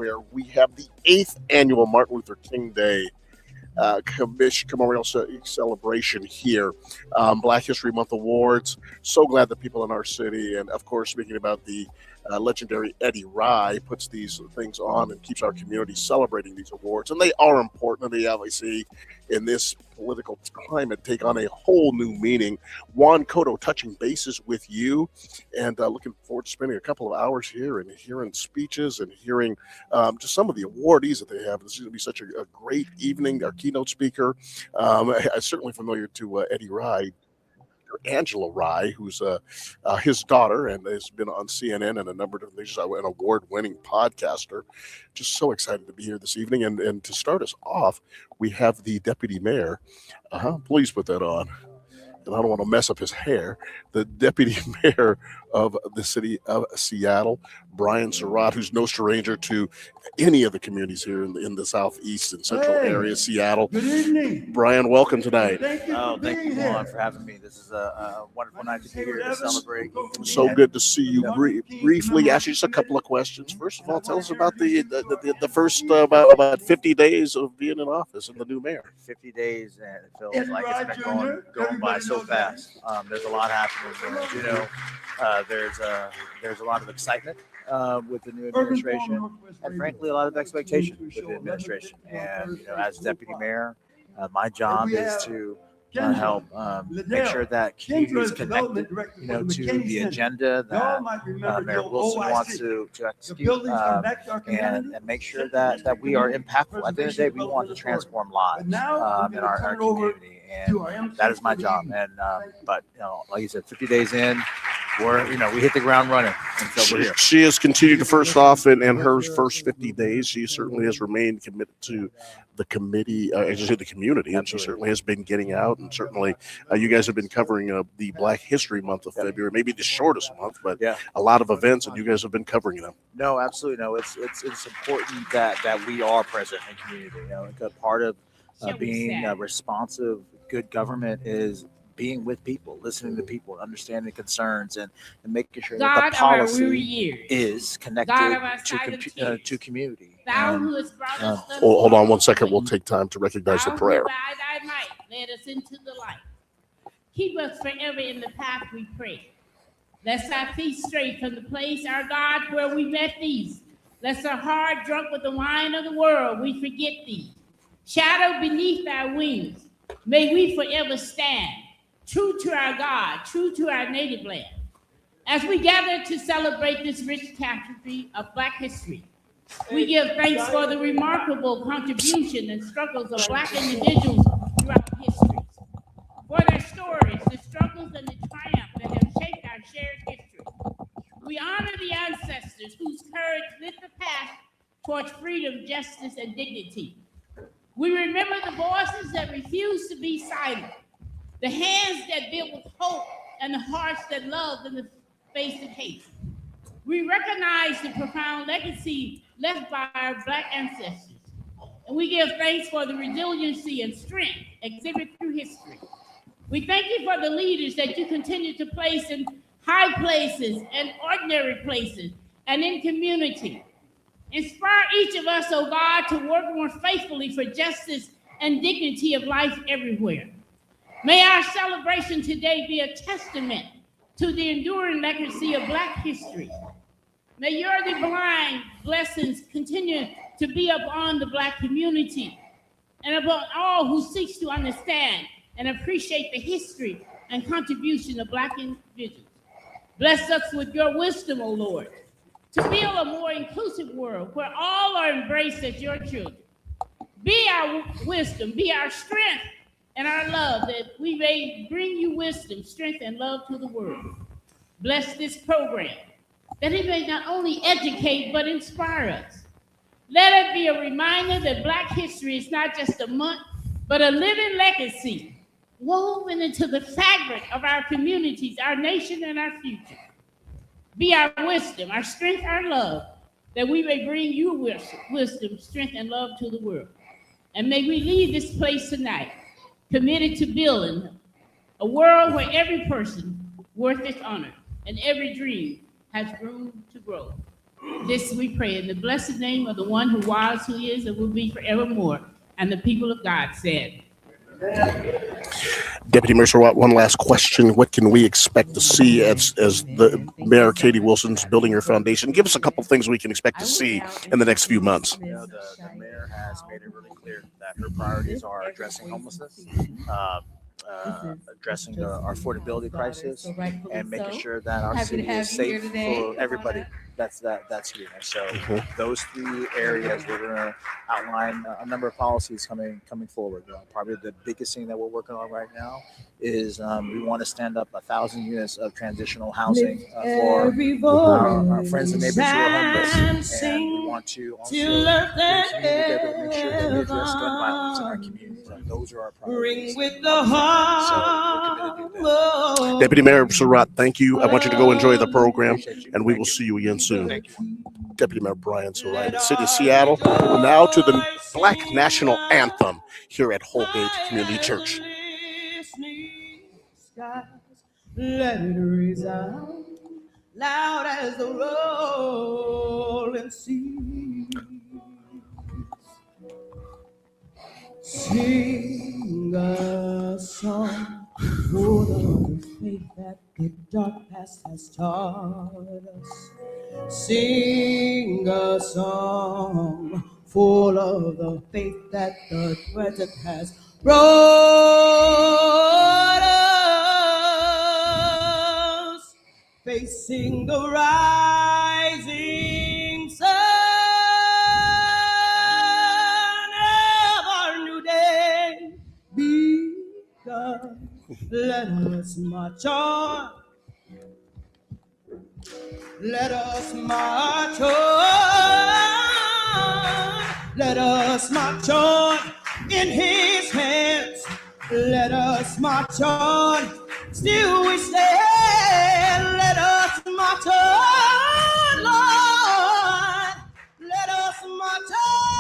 where we have the 8th annual Martin Luther King Day commemoration celebration here. Black History Month awards. So glad that people in our city, and of course, speaking about the legendary Eddie Rye, puts these things on and keeps our community celebrating these awards. And they are important, and they obviously, in this political climate, take on a whole new meaning. Juan Cotto touching bases with you, and looking forward to spending a couple of hours here and hearing speeches and hearing just some of the awardees that they have. This is going to be such a great evening. Our keynote speaker, I'm certainly familiar to Eddie Rye, Angela Rye, who's his daughter and has been on CNN and a number of different things, an award-winning podcaster. Just so excited to be here this evening. And to start us off, we have the deputy mayor. Please put that on. And I don't want to mess up his hair. The deputy mayor of the city of Seattle, Brian Surratt, who's no stranger to any of the communities here in the southeast and central area, Seattle. Good evening. Brian, welcome tonight. Thank you Thank you, Juan, for having me. This is a wonderful night to be here to celebrate. So good to see you. Briefly, ask you just a couple of questions. First of all, tell us about the first about 50 days of being in office and the new mayor. 50 days, and it feels like it's been going by so fast. There's a lot happening. As you know, there's a lot of excitement with the new administration, and frankly, a lot of expectation with the administration. And as deputy mayor, my job is to help make sure that community is connected, to the agenda that Mayor Wilson wants to execute, and make sure that we are impactful. At the end of the day, we want to transform lives in our community, and that is my job. And but like you said, 50 days in, we hit the ground running, and so we're here. She has continued to, first off, in her first 50 days, she certainly has remained committed to the committee, the community, and she certainly has been getting out. And certainly, you guys have been covering the Black History Month of February, maybe the shortest month, but a lot of events, and you guys have been covering them. No, absolutely, no. It's important that we are present in community. A part of being responsive, good government is being with people, listening to people, understanding concerns, and making sure that the policy is connected to community. Hold on 1 second. We'll take time to recognize the prayer. Led us into the light. Keep us forever in the path we pray. Lest our feet stray from the place, our God, where we met thee. Lest our heart drunk with the wine of the world, we forget thee. Shadow beneath our wings, may we forever stand, true to our God, true to our native land. As we gather to celebrate this rich tapestry of Black history, we give thanks for the remarkable contribution and struggles of Black individuals throughout history, for their stories, the struggles, and the triumph that have shaped our shared history. We honor the ancestors whose courage lit the path towards freedom, justice, and dignity. We remember the voices that refused to be silent, the hands that built with hope, and the hearts that loved in the face of hate. We recognize the profound legacy left by our Black ancestors, and we give thanks for the resiliency and strength exhibited through history. We thank you for the leaders that you continue to place in high places and ordinary places and in community. Inspire each of us, oh God, to work more faithfully for justice and dignity of life everywhere. May our celebration today be a testament to the enduring legacy of Black history. May your divine blessings continue to be upon the Black community and upon all who seek to understand and appreciate the history and contribution of Black individuals. Bless us with your wisdom, O Lord, to build a more inclusive world where all are embraced as your children. Be our wisdom, be our strength, and our love, that we may bring you wisdom, strength, and love to the world. Bless this program, that it may not only educate, but inspire us. Let it be a reminder that Black history is not just a month, but a living legacy woven into the fabric of our communities, our nation, and our future. Be our wisdom, our strength, our love, that we may bring you wisdom, strength, and love to the world. And may we leave this place tonight committed to building a world where every person worth its honor and every dream has room to grow. This we pray in the blessed name of the one who was, who is, and will be forevermore. And the people of God said, Deputy Mayor Surratt, one last question. What can we expect to see as the Mayor Katie Wilson's building her foundation? Give us a couple things we can expect to see in the next few months. You know, the mayor has made it really clear that her priorities are addressing homelessness, addressing our affordability crisis, and making sure that our city is safe for everybody that's here. And so those three areas, we're going to outline a number of policies coming forward. Probably the biggest thing that we're working on right now is we want to stand up 1,000 units of transitional housing for our friends and neighbors who are homeless. And we want to also bring community together to make sure that we address gun violence in our communities. And those are our priorities. With the heart. So we're committed to do that. Deputy Mayor Surratt, thank you. I want you to go enjoy the program, and we will see you again soon. Deputy Mayor Brian Surratt, the City of Seattle. Now to the Black National Anthem here at Holgate Community Church. Let it resound loud as the rolling sea. Sing a song for the faith that the dark past has taught us. Sing a song full of the faith that the present has brought us. Facing the rising sun of our new day begun. Let us march on. Let us march on. Let us march on in his hands. Let us march on. Still we stand. Let us march on, Lord. Let us march on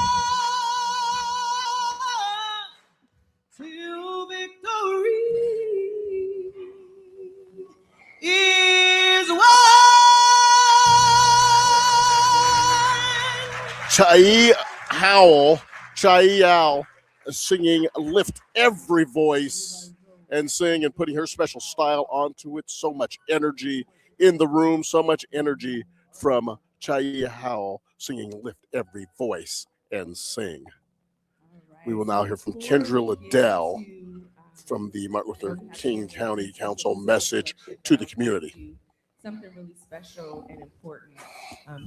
till victory is won. Chai Owl singing Lift Every Voice and sing and putting her special style onto it. So much energy in the room, so much energy from Chai Howell singing Lift Every Voice and Sing. We will now hear from Kendra Liddell from the Martin Luther King County Council message to the community. Something really special and important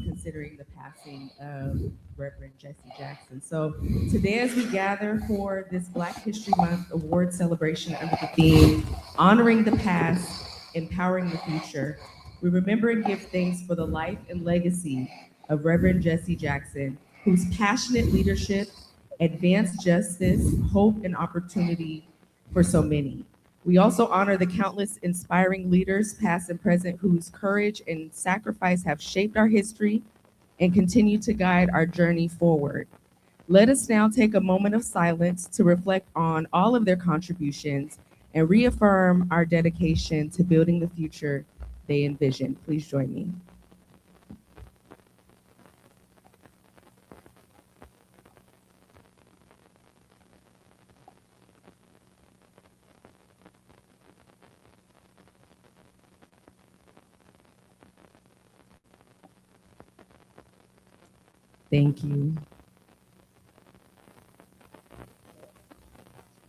considering the passing of Reverend Jesse Jackson. So today as we gather for this Black History Month award celebration under the theme, Honoring the Past, Empowering the Future, we remember and give thanks for the life and legacy of Reverend Jesse Jackson, whose passionate leadership advanced justice, hope, and opportunity for so many. We also honor the countless inspiring leaders, past and present, whose courage and sacrifice have shaped our history and continue to guide our journey forward. Let us now take a moment of silence to reflect on all of their contributions and reaffirm our dedication to building the future they envisioned. Please join me. Thank you.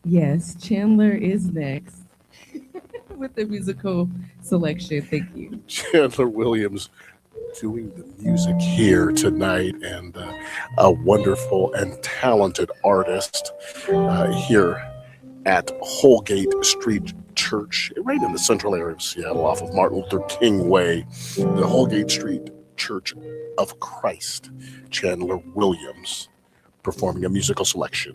Yes, Chandler is next with the musical selection. Thank you. Chandler Williams doing the music here tonight, and a wonderful and talented artist here at Holgate Street Church, right in the central area of Seattle off of Martin Luther King Way, the Holgate Street Church of Christ. Chandler Williams performing a musical selection.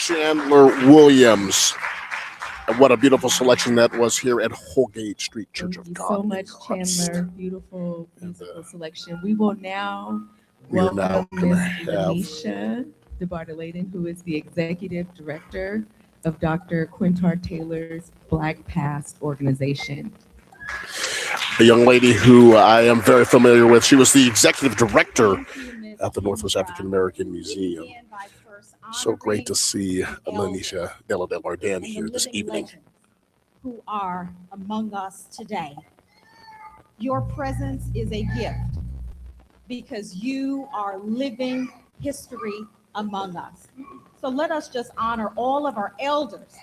Chandler Williams. And what a beautiful selection that was here at Holgate Street Church Thank of you God. so much, Chandler. Beautiful musical selection. We will now welcome Ms. Lanisha DeBartoladen, who is the Executive Director of Dr. Quintard Taylor's Black Past organization. A young lady who I am very familiar with. She was the Executive Director at the Northwest African American Museum. So great to see Lanisha Della Delardan here this evening. Who are among us today. Your presence is a gift because you are living history among us. So let us just honor all of our elders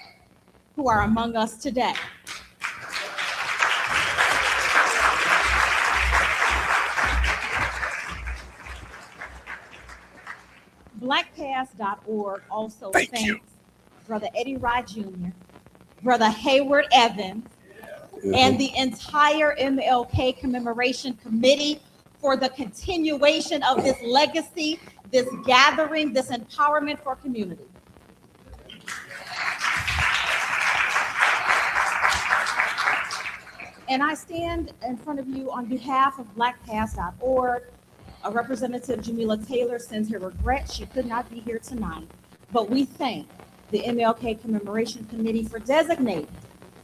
who are among us today. BlackPass.org also thanks Brother Eddie Rye Jr., Brother Hayward Evans, and the entire MLK Commemoration Committee for the continuation of this legacy, this gathering, this empowerment for community. And I stand in front of you on behalf of BlackPass.org. A representative, Jamila Taylor, sends her regrets. She could not be here tonight, but we thank the MLK Commemoration Committee for designating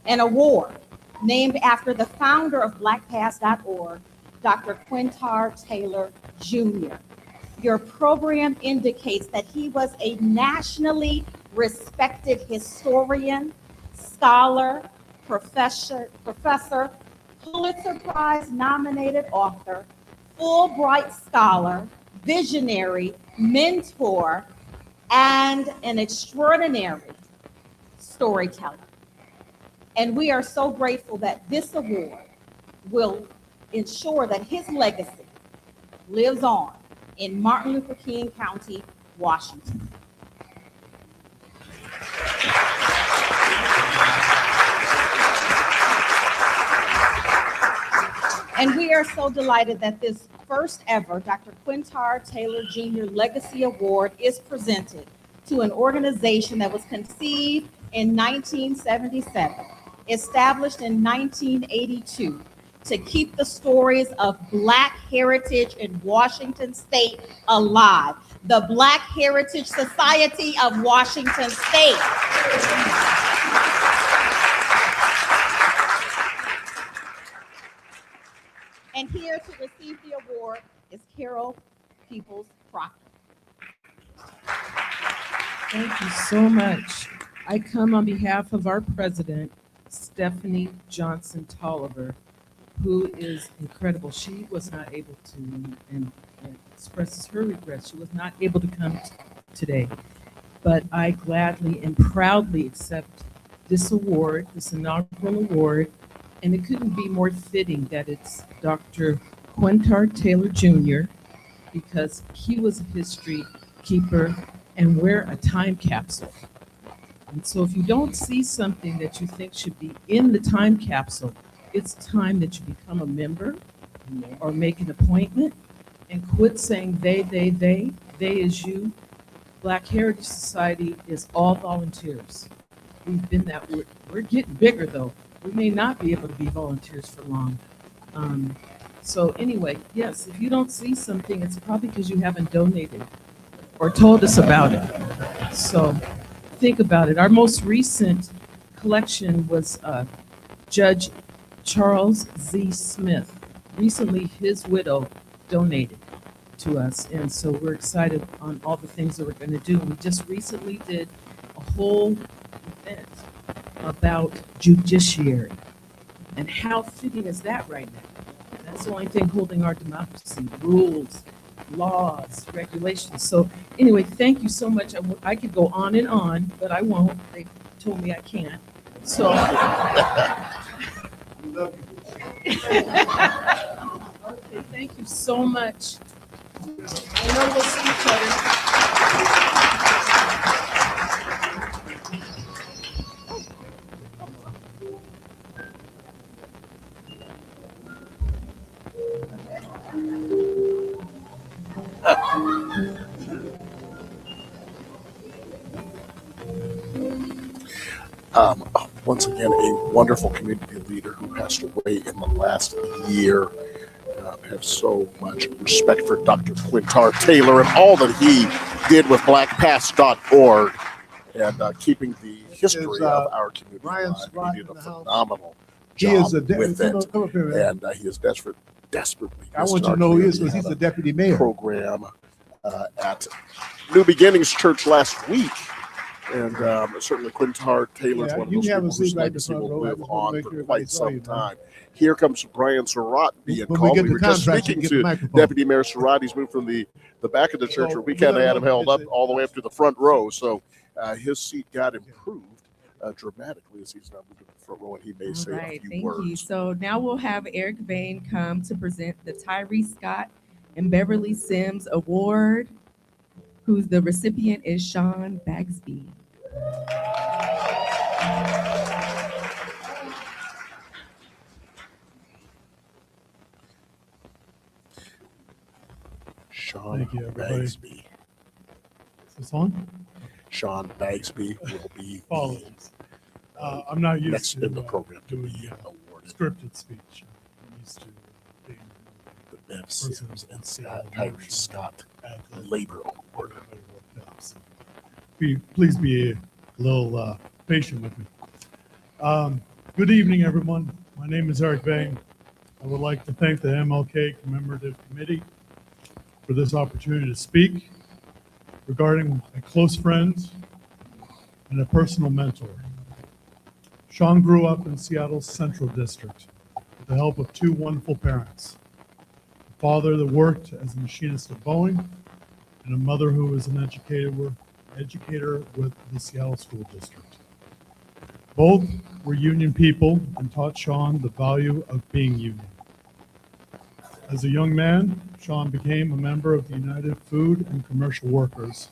an award named after the founder of BlackPass.org, Dr. Quintard Taylor Jr. Your program indicates that he was a nationally respected historian, scholar, professor, Pulitzer Prize nominated author, Fulbright scholar, visionary, mentor, and an extraordinary storyteller. And we are so grateful that this award will ensure that his legacy lives on in Martin Luther King County, Washington. And we are so delighted that this first ever Dr. Quintard Taylor Jr. Legacy Award is presented to an organization that was conceived in 1977, established in 1982, to keep the stories of Black heritage in Washington State alive. The Black Heritage Society of Washington State. And here to receive the award is Carol Peoples Proctor. Thank you so much. I come on behalf of our president, Stephanie Johnson Tolliver, who is incredible. She was not able to, and expresses her regrets. She was not able to come today, but I gladly and proudly accept this award, this inaugural award, and it couldn't be more fitting that it's Dr. Quintard Taylor Jr., because he was a history keeper and we're a time capsule. And so if you don't see something that you think should be in the time capsule, it's time that you become a member or make an appointment and quit saying they is you. Black Heritage Society is all volunteers. We've been that, we're getting bigger though. We may not be able to be volunteers for long. So anyway, yes, if you don't see something, it's probably because you haven't donated or told us about it. So think about it. Our most recent collection was Judge Charles Z. Smith. Recently, his widow donated to us, and so we're excited on all the things that we're going to do. We just recently did a whole event about judiciary, and how fitting is that right now? That's the only thing holding our democracy: rules, laws, regulations. So anyway, thank you so much. I could go on and on, but I won't. They told me I can't. So. Okay, thank you so much. I know we'll see each other. Once again, a wonderful community leader who passed away in the last year. I have so much respect for Dr. Quintar Taylor and all that he did with blackpast.org and keeping the history of our community alive. He did a phenomenal job with it, and he is desperately. I want you to know who he is because he's the deputy mayor. Program at New Beginnings Church last week. And certainly Quintar Taylor is one of those people whose legacy will live on for quite some time. Here comes Brian Surratt being called. We were just speaking to Deputy Mayor Surratt. He's moved from the back of the church where we kind of had him held up all the way up to the front row. So his seat got improved dramatically as he's now moved to the front row, and he may say a few words. Thank you. So now we'll have Eric Bain come to present the Tyree Scott and Beverly Sims Award, who's the recipient is Sean Bagsby. Sean Bagsby. Is this on? Sean Bagsby will be Apologies. I'm not used next to in the program to doing be awarded. scripted speech. I'm used to being The Bev person Sims and Seattle Tyree Motion Scott at the Labor Award. Please be a little patient with me. Good evening, everyone. My name is Eric Bain. I would like to thank the MLK Commemorative Committee for this opportunity to speak regarding a close friend and a personal mentor. Sean grew up in Seattle's Central District with the help of two wonderful parents, a father that worked as a machinist at Boeing and a mother who was an educator with the Seattle School District. Both were union people and taught Sean the value of being union. As a young man, Sean became a member of the United Food and Commercial Workers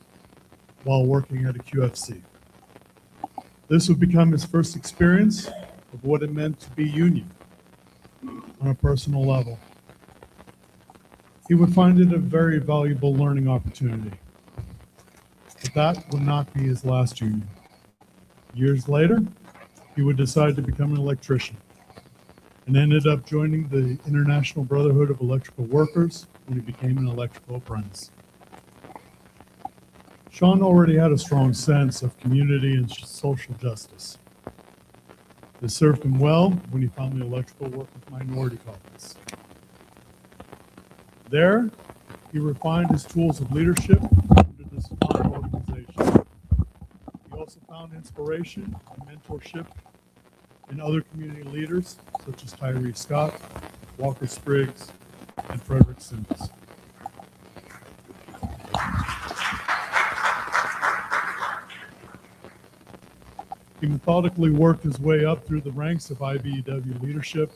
while working at a QFC. This would become his first experience of what it meant to be union on a personal level. He would find it a very valuable learning opportunity. But that would not be his last union. Years later, he would decide to become an electrician and ended up joining the International Brotherhood of Electrical Workers when he became an electrical apprentice. Sean already had a strong sense of community and social justice. This served him well when he found the Electrical Workers Minority Caucus. There, he refined his tools of leadership under this fine organization. He also found inspiration and mentorship in other community leaders such as Tyree Scott, Walker Spriggs, and Frederick Sims. He methodically worked his way up through the ranks of IBEW leadership,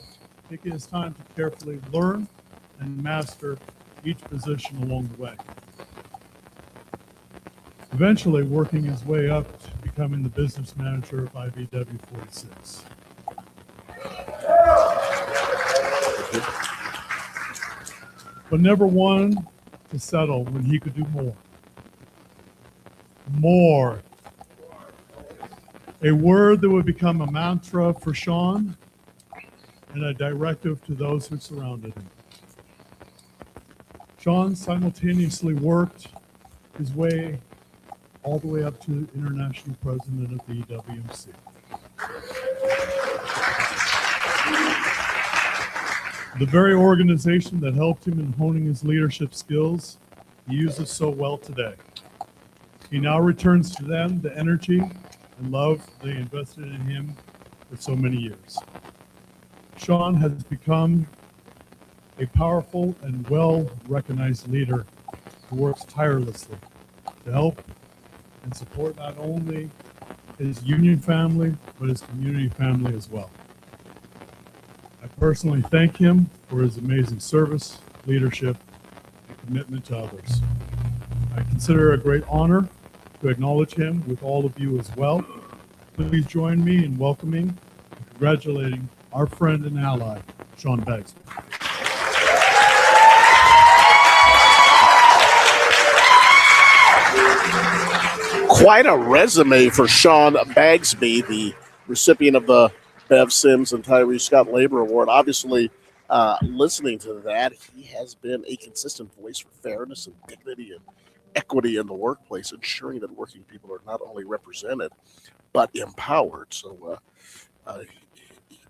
taking his time to carefully learn and master each position along the way. Eventually working his way up to becoming the business manager of IBW 46. But never one to settle when he could do more. More. A word that would become a mantra for Sean and a directive to those who surrounded him. Sean simultaneously worked his way all the way up to international president of the EWMC. The very organization that helped him in honing his leadership skills, he uses so well today. He now returns to them the energy and love they invested in him for so many years. Sean has become a powerful and well-recognized leader who works tirelessly to help and support not only his union family, but his community family as well. I personally thank him for his amazing service, leadership, and commitment to others. I consider it a great honor to acknowledge him with all of you as well. Please join me in welcoming and congratulating our friend and ally, Sean Bagsby. Quite a resume for Sean Bagsby, the recipient of the Bev Sims and Tyree Scott Labor Award. Obviously, listening to that, he has been a consistent voice for fairness and dignity and equity in the workplace, ensuring that working people are not only represented, but empowered. So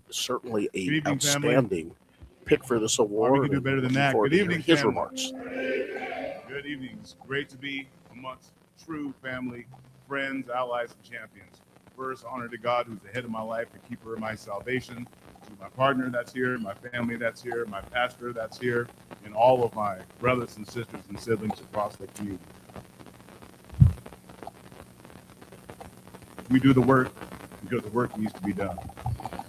certainly a evening, outstanding pick for this award. We can do better than that. Good evening, his family. remarks. Good evening. It's great to be amongst true family, friends, allies, and champions. First, honor to God, who's the head of my life, the keeper of my salvation, to my partner that's here, my family that's here, my pastor that's here, and all of my brothers and sisters and siblings across the community. We do the work because the work needs to be done.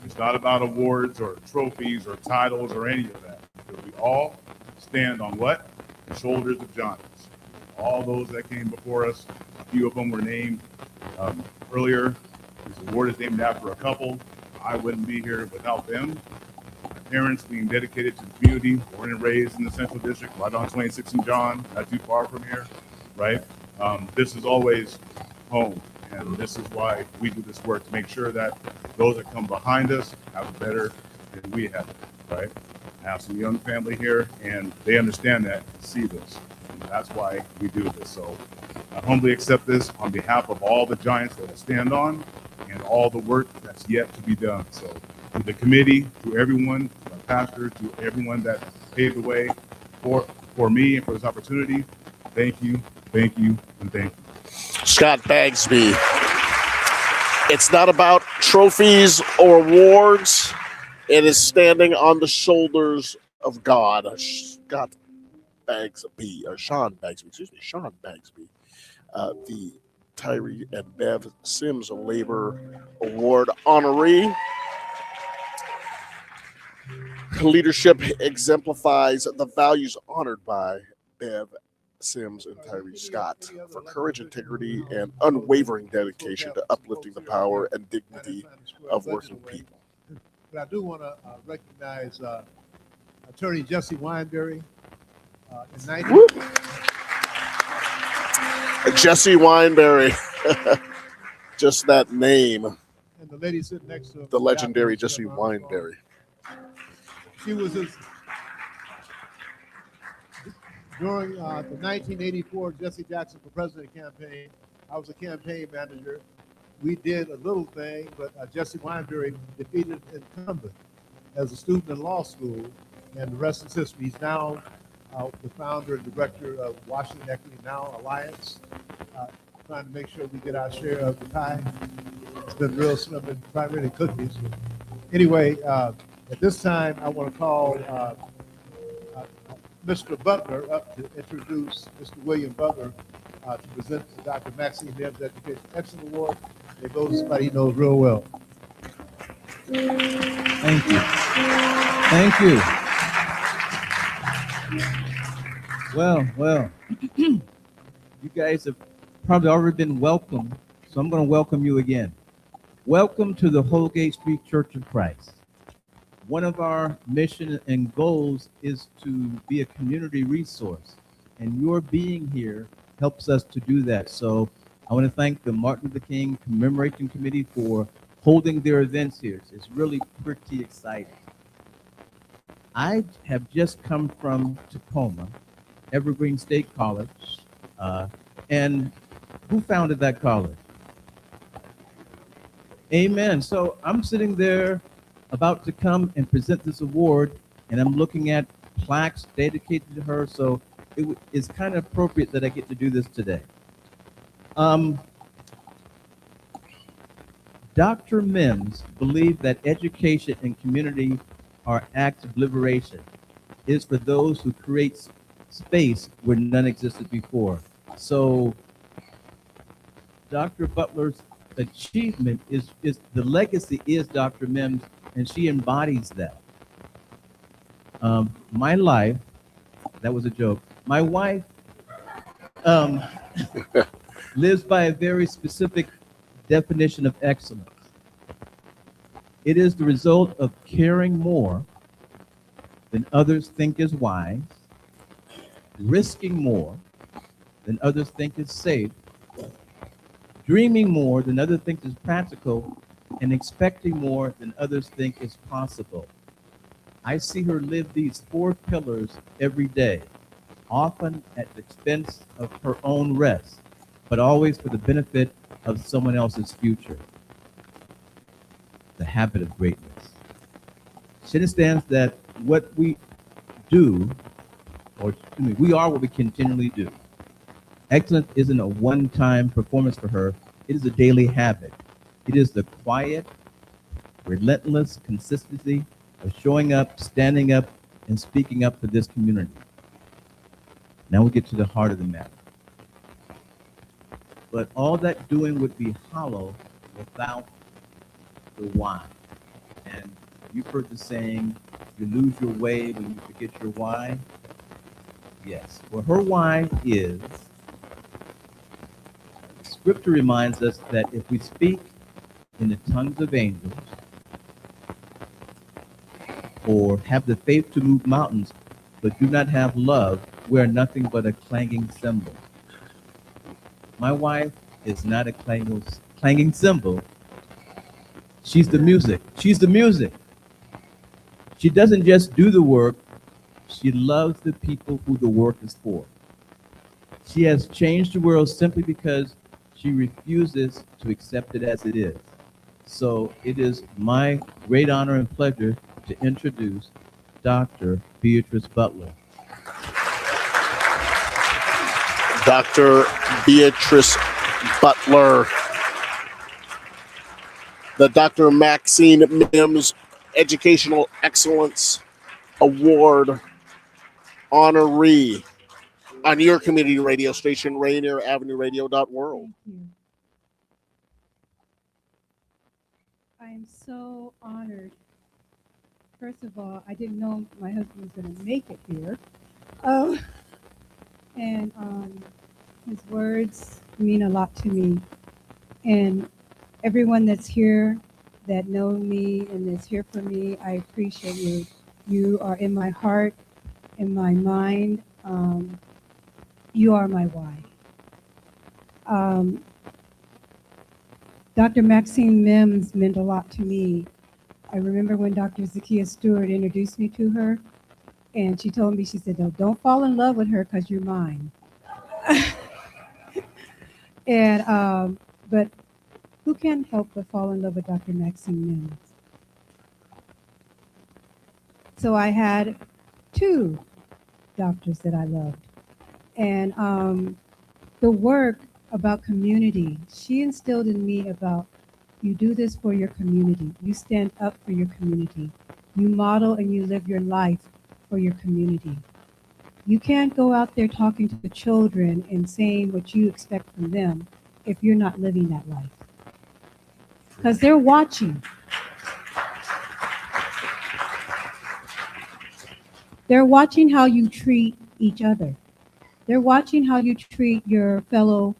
It's not about awards or trophies or titles or any of that. Because we all stand on what? The shoulders of giants. All those that came before us, a few of them were named earlier. This award is named after a couple. I wouldn't be here without them. My parents being dedicated to the community, born and raised in the Central District, right on 26 and John, not too far from here, right? This is always home. And this is why we do this work, to make sure that those that come behind us have it better than we have it, right? I have some young family here, and they understand that and see this. And that's why we do this. So I humbly accept this on behalf of all the giants that I stand on and all the work that's yet to be done. So to the committee, to everyone, to my pastor, to everyone that paved the way for me and for this opportunity, thank you, and thank you. Scott Bagsby. It's not about trophies or awards. It is standing on the shoulders of God. Sean Bagsby, the Tyree and Bev Sims Labor Award honoree. Leadership exemplifies the values honored by Bev Sims and Tyree Scott for courage, integrity, and unwavering dedication to uplifting the power and dignity of working people. But I do want to recognize Attorney Jesse Wineberry. Jesse Wineberry, just that name. And the lady sitting next to him, the legendary Jesse Wineberry. She was his. During the 1984 Jesse Jackson for President campaign, I was a campaign manager. We did a little thing, but Jesse Wineberry defeated an incumbent as a student in law school, and the rest is history. He's now the founder and director of Washington Equity Now Alliance, trying to make sure we get our share of the pie. It's been real slim and primarily cookies. Anyway, at this time, I want to call Mr. Butler up to introduce Mr. William Butler to present the Dr. Maxine Debs Education Excellence Award. It goes to somebody he knows real well. Thank you. Thank you. Well, you guys have probably already been welcomed, so I'm going to welcome you again. Welcome to the Holgate Street Church of Christ. One of our mission and goals is to be a community resource, and your being here helps us to do that. So I want to thank the Martin Luther King Commemoration Committee for holding their events here. It's really pretty exciting. I have just come from Tacoma, Evergreen State College, and who founded that college? Amen. So I'm sitting there about to come and present this award, and I'm looking at plaques dedicated to her, so it's kind of appropriate that I get to do this today. Dr. Mims believed that education and community are acts of liberation. It is for those who create space where none existed before. So Dr. Butler's achievement is the legacy is Dr. Mims, and she embodies that. My life, that was a joke. My wife lives by a very specific definition of excellence. It is the result of caring more than others think is wise, risking more than others think is safe, dreaming more than others think is practical, and expecting more than others think is possible. I see her live these 4 pillars every day, often at the expense of her own rest, but always for the benefit of someone else's future. The habit of greatness. She understands that what we do, or excuse me, we are what we continually do. Excellence isn't a one-time performance for her. It is a daily habit. It is the quiet, relentless consistency of showing up, standing up, and speaking up for this community. Now we get to the heart of the matter. But all that doing would be hollow without the why. And you've heard the saying, you lose your way when you forget your why. Yes. Well, her why is, Scripture reminds us that if we speak in the tongues of angels or have the faith to move mountains, but do not have love, we are nothing but a clanging cymbal. My wife is not a clanging cymbal. She's the music. She's the music. She doesn't just do the work. She loves the people who the work is for. She has changed the world simply because she refuses to accept it as it is. So it is my great honor and pleasure to introduce Dr. Beatrice Butler. Dr. Beatrice Butler, the Dr. Maxine Mims Educational Excellence Award honoree on your community radio station, RainierAvenueRadio.world. Thank you. I am so honored. First of all, I didn't know my husband was going to make it here. And his words mean a lot to me. And everyone that's here that know me and that's here for me, I appreciate you. You are in my heart, in my mind. You are my why. Dr. Maxine Mims meant a lot to me. I remember when Dr. Zakiya Stewart introduced me to her, and she told me, she said, no, don't fall in love with her because you're mine. And, but who can help but fall in love with Dr. Maxine Mims? So I had 2 doctors that I loved. And the work about community, she instilled in me about, you do this for your community. You stand up for your community. You model and you live your life for your community. You can't go out there talking to the children and saying what you expect from them if you're not living that life. Because they're watching. They're watching how you treat each other. They're watching how you treat your fellow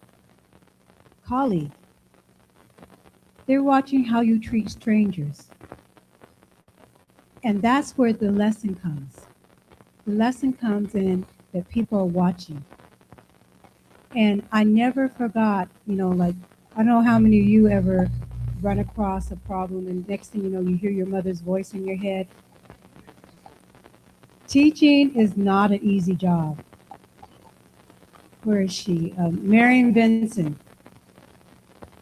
colleague. They're watching how you treat strangers. And that's where the lesson comes. The lesson comes in that people are watching. And I never forgot, like, I don't know how many of you ever run across a problem and next thing you know, you hear your mother's voice in your head. Teaching is not an easy job. Where is she? Marion Benson.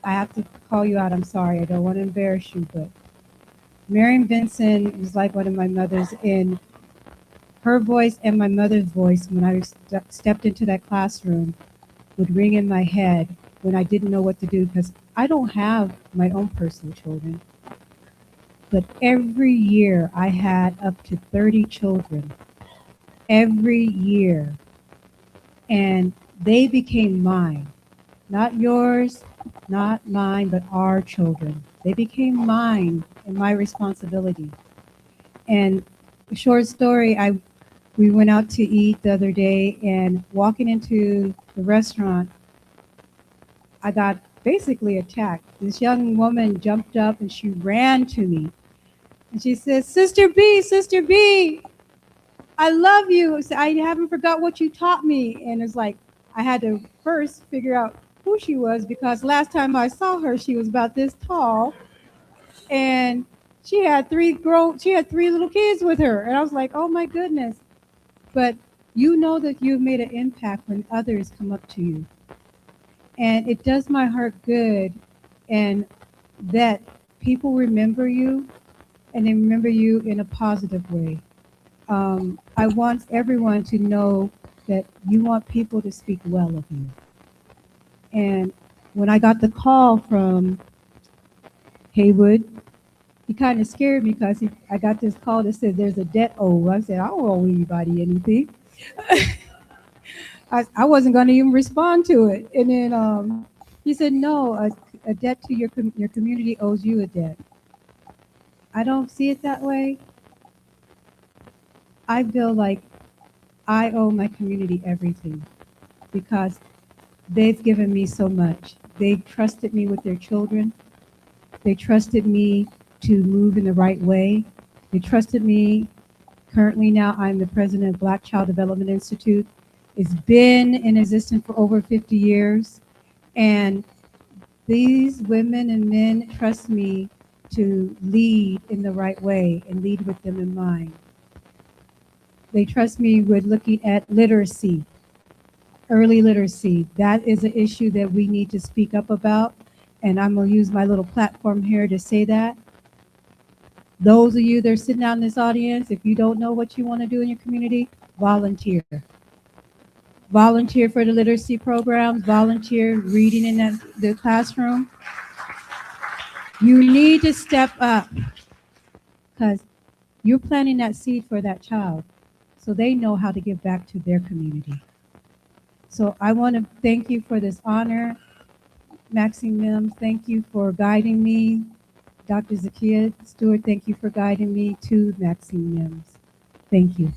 I have to call you out. I'm sorry. I don't want to embarrass you, but Marion Benson was like one of my mothers, in her voice and my mother's voice when I stepped into that classroom would ring in my head when I didn't know what to do, because I don't have my own personal children. But every year I had up to 30 children. Every year. And they became mine. Not yours, not mine, but our children. They became mine and my responsibility. And a short story, we went out to eat the other day, and walking into the restaurant, I got basically attacked. This young woman jumped up and she ran to me. And she said, Sister B, I love you. I haven't forgot what you taught me. And it's like, I had to first figure out who she was, because last time I saw her, she was about this tall. And she had three little kids with her. And I was like, oh my goodness. But you know that you've made an impact when others come up to you. And it does my heart good, and that people remember you, and they remember you in a positive way. I want everyone to know that you want people to speak well of you. And when I got the call from Haywood, he kind of scared me, because I got this call that said there's a debt owed. I said, I don't owe anybody anything. I wasn't going to even respond to it. And then he said, no, a debt to your community owes you a debt. I don't see it that way. I feel like I owe my community everything, because they've given me so much. They've trusted me with their children. They trusted me to move in the right way. They trusted me. Currently now, I'm the president of Black Child Development Institute. It's been in existence for over 50 years. And these women and men trust me to lead in the right way and lead with them in mind. They trust me with looking at literacy, early literacy. That is an issue that we need to speak up about. And I'm going to use my little platform here to say that. Those of you that are sitting out in this audience, if you don't know what you want to do in your community, volunteer. Volunteer for the literacy programs, volunteer reading in the classroom. You need to step up, because you're planting that seed for that child, so they know how to give back to their community. So I want to thank you for this honor. Maxine Mims, thank you for guiding me. Dr. Zakia Stewart, thank you for guiding me to Maxine Mims. Thank you.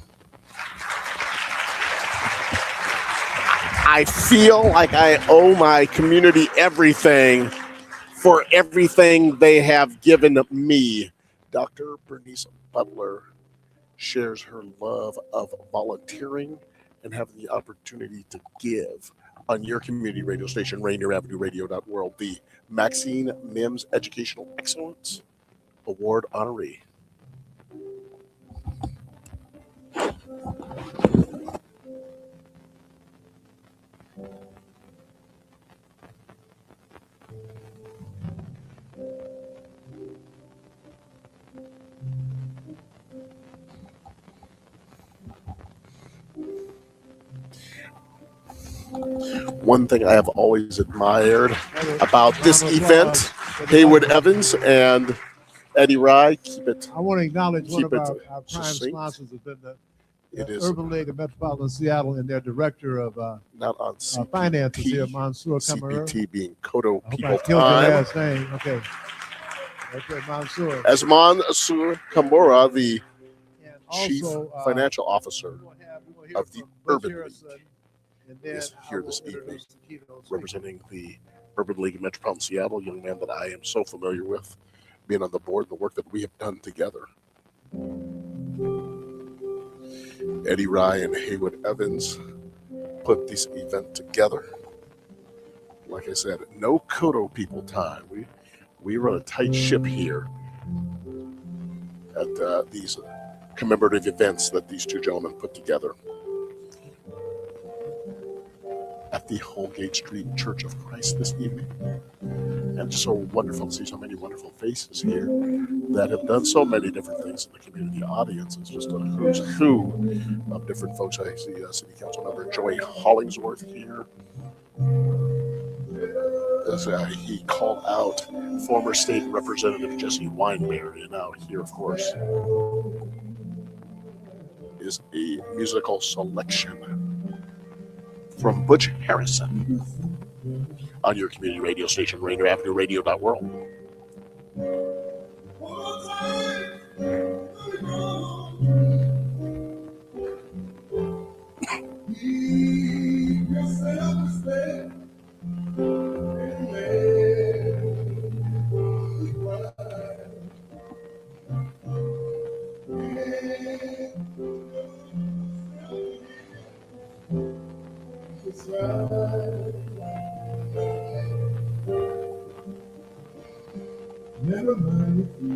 I feel like I owe my community everything for everything they have given me. Dr. Bernice Butler shares her love of volunteering and having the opportunity to give on your community radio station, Rainier Avenue Radio.world, the Maxine Mims Educational Excellence Award honoree. One thing I have always admired about this event, Haywood Evans and Eddie Rye, keep it. I want to acknowledge one of our prime succinct. sponsors has been the It is Urban League of Metropolitan Seattle, and their director of not on CPT, finances here, Mansour Kamara. CPT being Kodo I hope People I killed your Time. last name. Okay, Mansour. As Mansour Kamara, the And Chief also, Financial Officer we're gonna hear of the from Butch Urban Harrison And then is I here will this evening, introduce the keynote speaker. representing the Urban League of Metropolitan Seattle, a young man that I am so familiar with, being on the board, the work that we have done together. Eddie Rye and Haywood Evans put this event together. Like I said, no Kodo people time. We run a tight ship here at these commemorative events that these two gentlemen put together at the Holgate Street Church of Christ this evening. And just so wonderful to see so many wonderful faces here that have done so many different things in the community audience. It's just a who's who of different folks. I see City Council member Joy Hollingsworth here. As he called out former state representative Jesse Weinberry, and now here, of course, is a musical selection from Butch Harrison on your community radio station, Rainier Avenue Radio.world. Never mind if we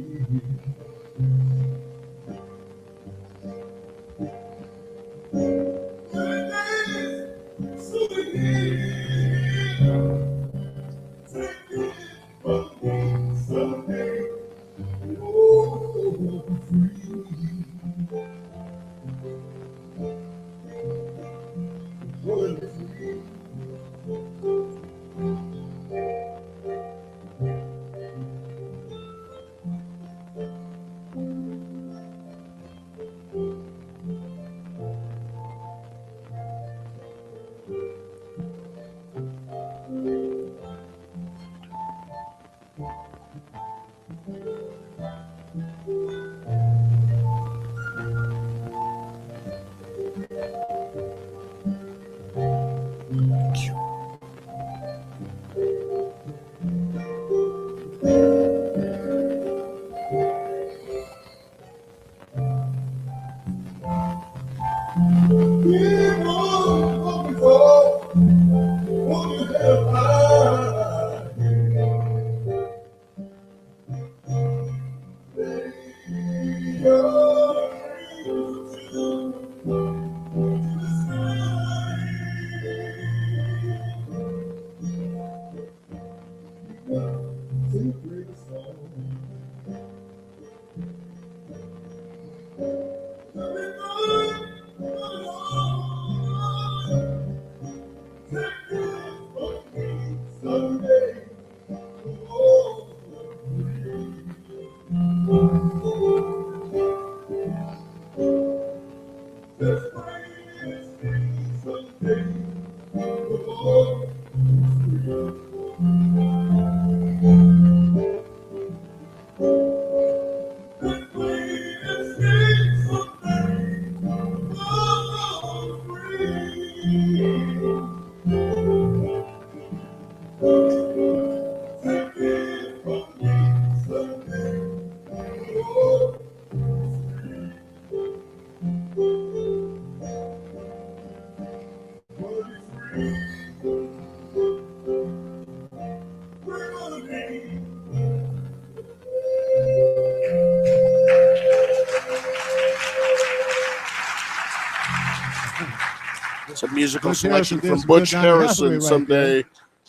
It's a musical Butch selection Harrison, from there's Butch a good Donny Hathaway Harrison. right Someday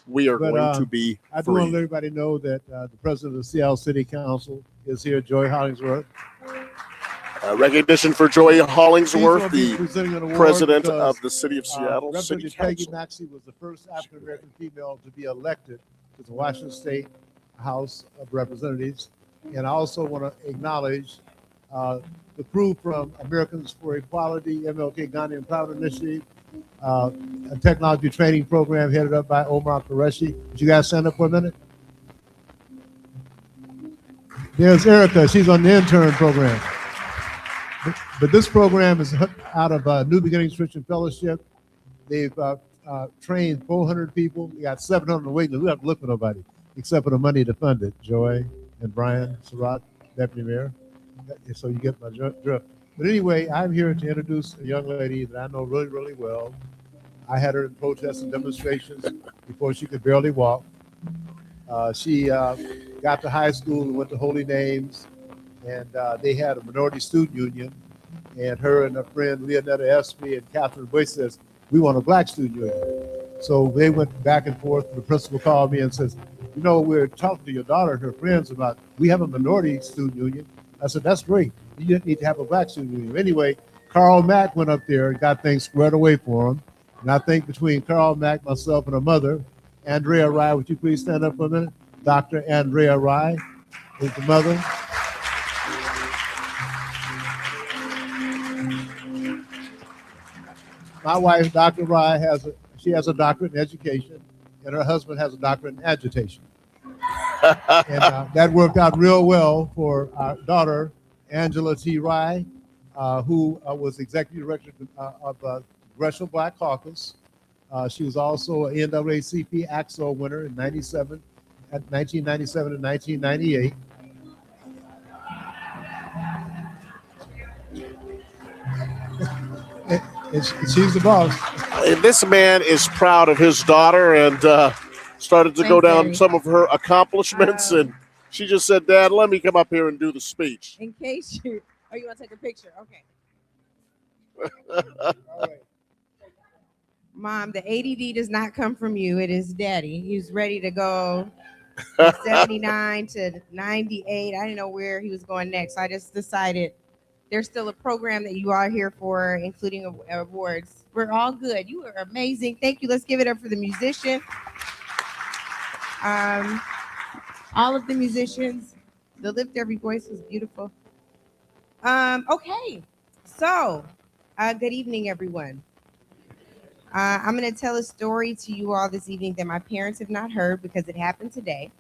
we are But, going to be I do want to let free. everybody know that the president of the Seattle City Council is here, Joy Hollingsworth. Recognition for Joy Hollingsworth, She's the gonna be presenting an award president because, of the city of Seattle City Representative Peggy Council. Maxey was the first African American female to be elected to the Washington State House of Representatives. And I also want to acknowledge the crew from Americans for Equality, MLK Gandhi Empowerment Initiative, a technology training program headed up by Omar Qureshi. Would you guys stand up for a minute? There's Erica. She's on the intern program. But this program is out of New Beginnings Christian Fellowship. They've trained 400 people. We got 700 on the waiting list. We don't have to look for nobody except for the money to fund it. Joy and Brian Surratt, Deputy Mayor. So you get my drift. But anyway, I'm here to introduce a young lady that I know really, really well. I had her in protests and demonstrations before she could barely walk. She got to high school and went to Holy Names, and they had a minority student union. And her and her friend Leonetta Espy and Catherine Boyce says, we want a black student union. So they went back and forth. The principal called me and says, you know, we're talking to your daughter and her friends about, we have a minority student union. I said, that's great. You didn't need to have a black student union. Anyway, Carl Mack went up there and got things squared away for him. And I think between Carl Mack, myself, and her mother, Andrea Rye, would you please stand up for a minute? Dr. Andrea Rye is the mother. My wife, Dr. Rye, has a doctorate in education, and her husband has a doctorate in agitation. And that worked out real well for our daughter, Angela T. Rye, who was executive director of Congressional Black Caucus. She was also an NAACP AXO winner in 1997 and 1998. And she's the boss. And this man is proud of his daughter and started to go down some of her accomplishments. And she just said, Dad, let me come up here and do the speech. In case you want to take a picture? Okay. Mom, the ADD does not come from you. It is Daddy. He's ready to go from 79 to 98. I didn't know where he was going next. I just decided there's still a program that you are here for, including awards. We're all good. You are amazing. Thank you. Let's give it up for the musician. All of the musicians. The Lift Every Voice was beautiful. Okay. So, good evening, everyone. I'm going to tell a story to you all this evening that my parents have not heard because it happened today.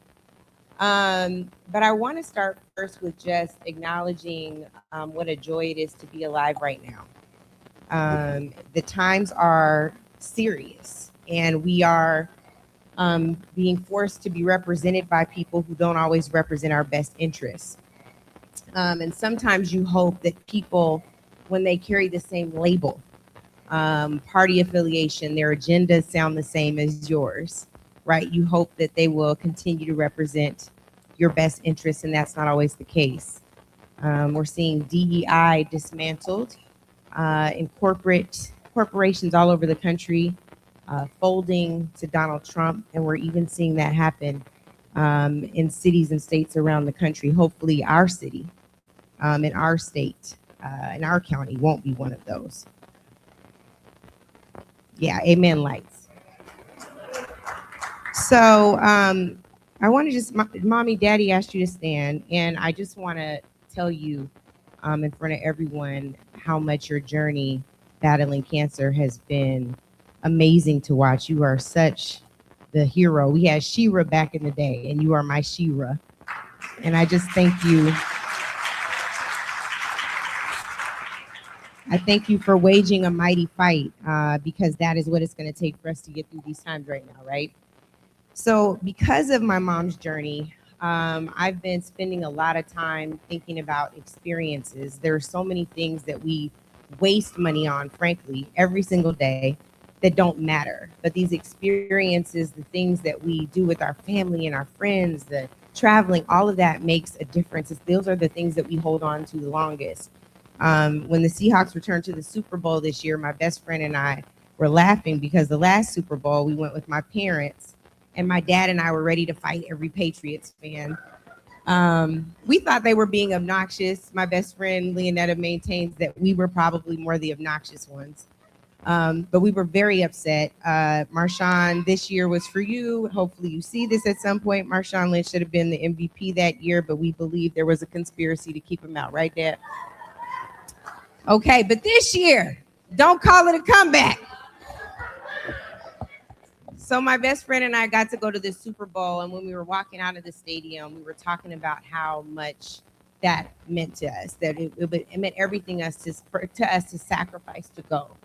But I want to start first with just acknowledging what a joy it is to be alive right now. The times are serious, and we are being forced to be represented by people who don't always represent our best interests. And sometimes you hope that people, when they carry the same label, party affiliation, their agendas sound the same as yours, right? You hope that they will continue to represent your best interests, and that's not always the case. We're seeing DEI dismantled in corporations all over the country, folding to Donald Trump, and we're even seeing that happen in cities and states around the country. Hopefully our city, in our state, in our county won't be one of those. Yeah, amen, lights. So I want to just, Mommy, Daddy asked you to stand, and I just want to tell you in front of everyone how much your journey battling cancer has been amazing to watch. You are such the hero. We had Shira back in the day, and you are my Shira. And I just thank you. I thank you for waging a mighty fight because that is what it's going to take for us to get through these times right now, right? So because of my mom's journey, I've been spending a lot of time thinking about experiences. There are so many things that we waste money on, frankly, every single day that don't matter. But these experiences, the things that we do with our family and our friends, the traveling, all of that makes a difference. Those are the things that we hold on to the longest. When the Seahawks returned to the Super Bowl this year, my best friend and I were laughing because the last Super Bowl, we went with my parents, and my dad and I were ready to fight every Patriots fan. We thought they were being obnoxious. My best friend, Leonetta, maintains that we were probably more the obnoxious ones. But we were very upset. Marshawn, this year was for you. Hopefully you see this at some point. Marshawn Lynch should have been the MVP that year, but we believe there was a conspiracy to keep him out, right, Dad? Okay, but this year, don't call it a comeback. So my best friend and I got to go to the Super Bowl, and when we were walking out of the stadium, we were talking about how much that meant to us, that it meant everything to us to sacrifice to go.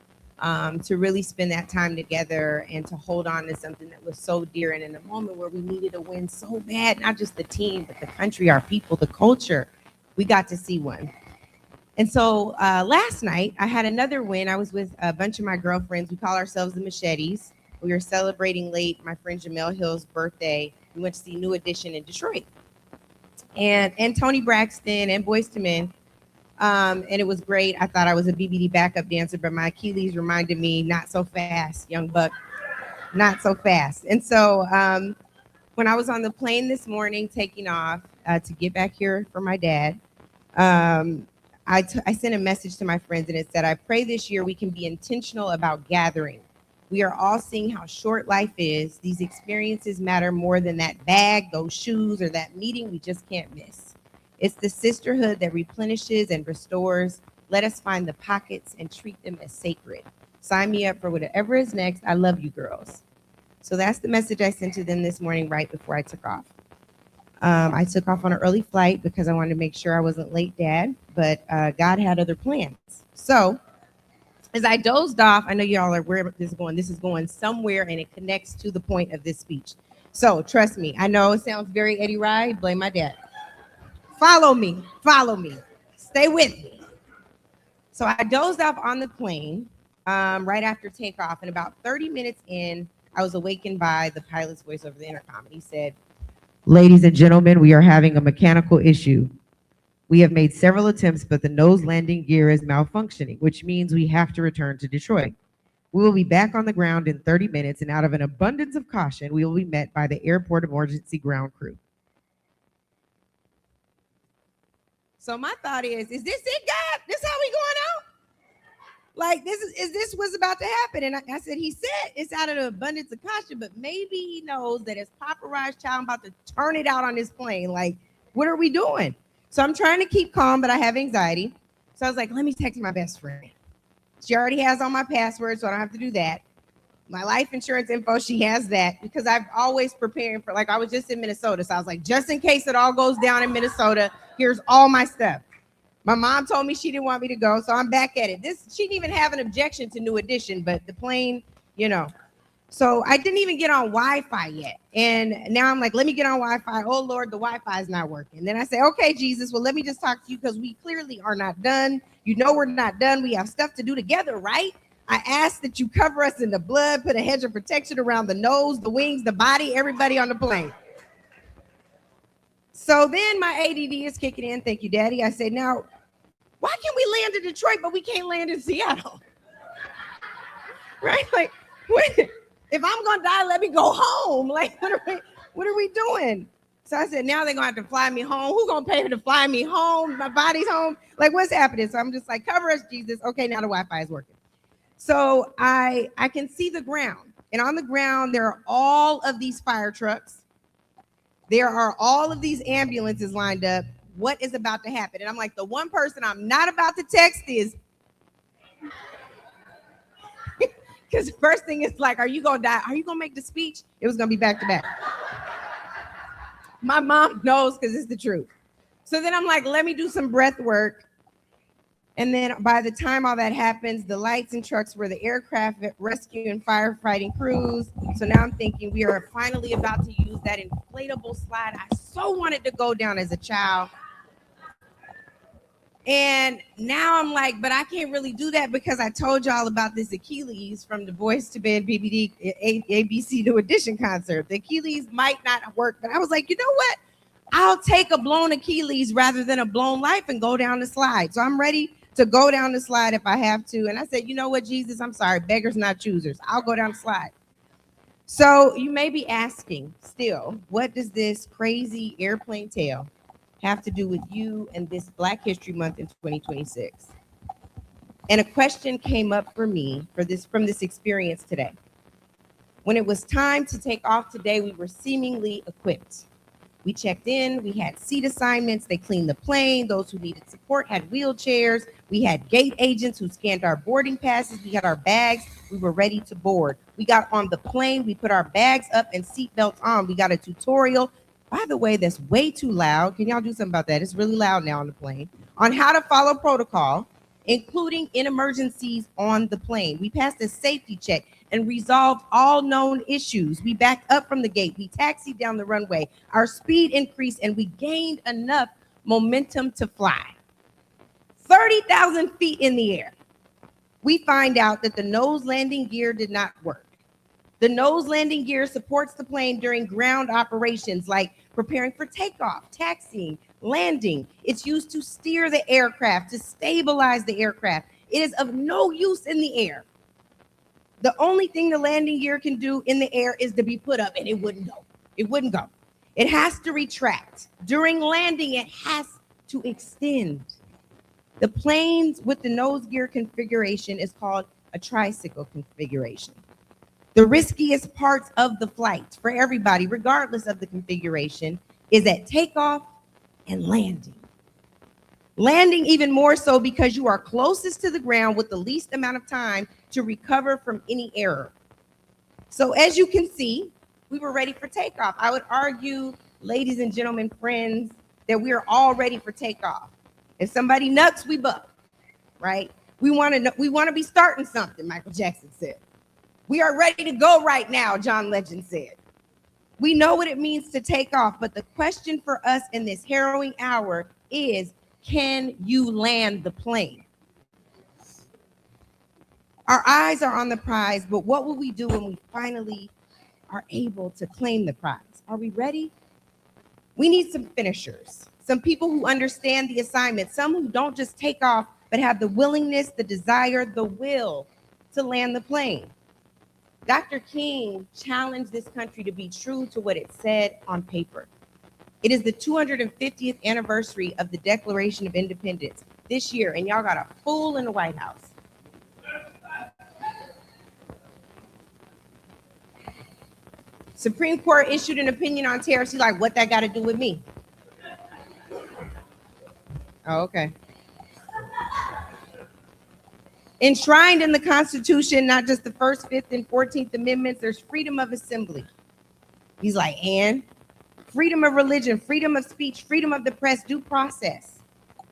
to really spend that time together and to hold on to something that was so dear. And in a moment where we needed a win so bad, not just the team, but the country, our people, the culture, we got to see one. And so last night I had another win. I was with a bunch of my girlfriends. We call ourselves the Machetes. We were celebrating late my friend Jamel Hill's birthday. We went to see New Edition in Detroit. And Tony Braxton and Boyz II Men. And it was great. I thought I was a BBD backup dancer, but my Achilles reminded me, not so fast, young buck, not so fast. And so when I was on the plane this morning taking off to get back here for my dad, I sent a message to my friends and it said, I pray this year we can be intentional about gathering. We are all seeing how short life is. These experiences matter more than that bag, those shoes, or that meeting we just can't miss. It's the sisterhood that replenishes and restores. Let us find the pockets and treat them as sacred. Sign me up for whatever is next. I love you, girls. So that's the message I sent to them this morning right before I took off. I took off on an early flight because I wanted to make sure I wasn't late, Dad, but God had other plans. So as I dozed off, I know y'all are where this is going. This is going somewhere and it connects to the point of this speech. So trust me, I know it sounds very Eddie Rye, blame my dad. Follow me, stay with me. So I dozed off on the plane right after takeoff, and about 30 minutes in, I was awakened by the pilot's voice over the intercom. And he said, "Ladies and gentlemen, we are having a mechanical issue. We have made several attempts, but the nose landing gear is malfunctioning, which means we have to return to Detroit. We will be back on the ground in 30 minutes, and out of an abundance of caution, we will be met by the airport emergency ground crew." So my thought is this it, God? This how we going out? Like, is this what's about to happen? And I said, he said it's out of the abundance of caution, but maybe he knows that as Papa Raj's child, I'm about to turn it out on this plane. Like, what are we doing? So I'm trying to keep calm, but I have anxiety. So I was like, let me text my best friend. She already has all my passwords, so I don't have to do that. My life insurance info, she has that, because I've always preparing for, like, I was just in Minnesota. So I was like, just in case it all goes down in Minnesota, here's all my stuff. My mom told me she didn't want me to go, so I'm back at it. She didn't even have an objection to New Edition, but the plane, you know. So I didn't even get on Wi-Fi yet. And now I'm like, let me get on Wi-Fi. Oh, Lord, the Wi-Fi is not working. Then I say, okay, Jesus, well, let me just talk to you because we clearly are not done. You know we're not done. We have stuff to do together, right? I ask that you cover us in the blood, put a hedge of protection around the nose, the wings, the body, everybody on the plane. So then my ADD is kicking in. Thank you, Daddy. I say, now, why can we land in Detroit, but we can't land in Seattle? Right? Like, what? If I'm gonna die, let me go home. Like, what are we doing? So I said, now they're gonna have to fly me home. Who's gonna pay to fly me home? My body's home. Like, what's happening? So I'm just like, cover us, Jesus. Okay, now the Wi-Fi is working. So I can see the ground. And on the ground, there are all of these fire trucks. There are all of these ambulances lined up. What is about to happen? And I'm like, the one person I'm not about to text is, because the first thing is like, are you gonna die? Are you gonna make the speech? It was gonna be back to back. My mom knows because it's the truth. So then I'm like, let me do some breath work. And then by the time all that happens, the lights and trucks were the aircraft rescue and firefighting crews. So now I'm thinking we are finally about to use that inflatable slide I so wanted to go down as a child. And now I'm like, but I can't really do that because I told y'all about this Achilles from the Boyz II Men BBD ABC New Edition concert. The Achilles might not work, but I was like, you know what? I'll take a blown Achilles rather than a blown life and go down the slide. So I'm ready to go down the slide if I have to. And I said, you know what, Jesus, I'm sorry, beggars not choosers. I'll go down the slide. So you may be asking still, what does this crazy airplane tale have to do with you and this Black History Month in 2026? And a question came up for me from this experience today. When it was time to take off today, we were seemingly equipped. We checked in, we had seat assignments, they cleaned the plane, those who needed support had wheelchairs, we had gate agents who scanned our boarding passes, we had our bags, we were ready to board. We got on the plane, we put our bags up and seatbelts on, we got a tutorial. By the way, that's way too loud. Can y'all do something about that? It's really loud now on the plane. On how to follow protocol. including in emergencies on the plane. We passed a safety check and resolved all known issues. We backed up from the gate. We taxied down the runway. Our speed increased and we gained enough momentum to fly. 30,000 feet in the air. We find out that the nose landing gear did not work. The nose landing gear supports the plane during ground operations like preparing for takeoff, taxiing, landing. It's used to steer the aircraft, to stabilize the aircraft. It is of no use in the air. The only thing the landing gear can do in the air is to be put up, and it wouldn't go. It wouldn't go. It has to retract. During landing, it has to extend. The planes with the nose gear configuration is called a tricycle configuration. The riskiest parts of the flight for everybody, regardless of the configuration, is at takeoff and landing. Landing even more so because you are closest to the ground with the least amount of time to recover from any error. So as you can see, we were ready for takeoff. I would argue, ladies and gentlemen, friends, that we are all ready for takeoff. If somebody nuts, we buck, right? We want to be starting something, Michael Jackson said. We are ready to go right now, John Legend said. We know what it means to take off, but the question for us in this harrowing hour is, can you land the plane? Our eyes are on the prize, but what will we do when we finally are able to claim the prize? Are we ready? We need some finishers, some people who understand the assignment, some who don't just take off, but have the willingness, the desire, the will to land the plane. Dr. King challenged this country to be true to what it said on paper. It is the 250th anniversary of the Declaration of Independence this year, and y'all got a fool in the White House. Supreme Court issued an opinion on tariffs. He's like, what that got to do with me? Oh, okay. Enshrined in the Constitution, not just the First, Fifth, and 14th Amendments, there's freedom of assembly. He's like, and freedom of religion, freedom of speech, freedom of the press, due process.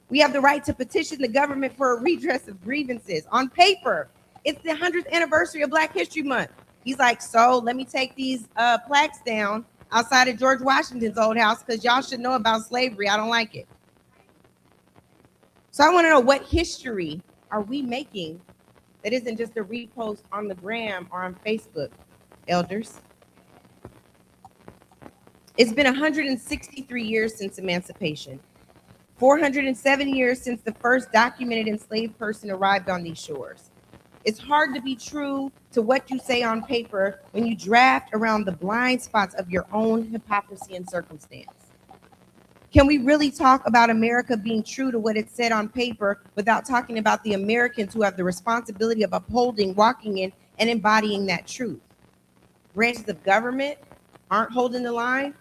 We have the right to petition the government for a redress of grievances. On paper, it's the 100th anniversary of Black History Month. He's like, so let me take these plaques down outside of George Washington's old house because y'all should know about slavery. I don't like it. So I want to know, what history are we making that isn't just a repost on the gram or on Facebook, elders? It's been 163 years since emancipation, 407 years since the first documented enslaved person arrived on these shores. It's hard to be true to what you say on paper when you draft around the blind spots of your own hypocrisy and circumstance. Can we really talk about America being true to what it said on paper without talking about the Americans who have the responsibility of upholding, walking in, and embodying that truth? Branches of government aren't holding the line.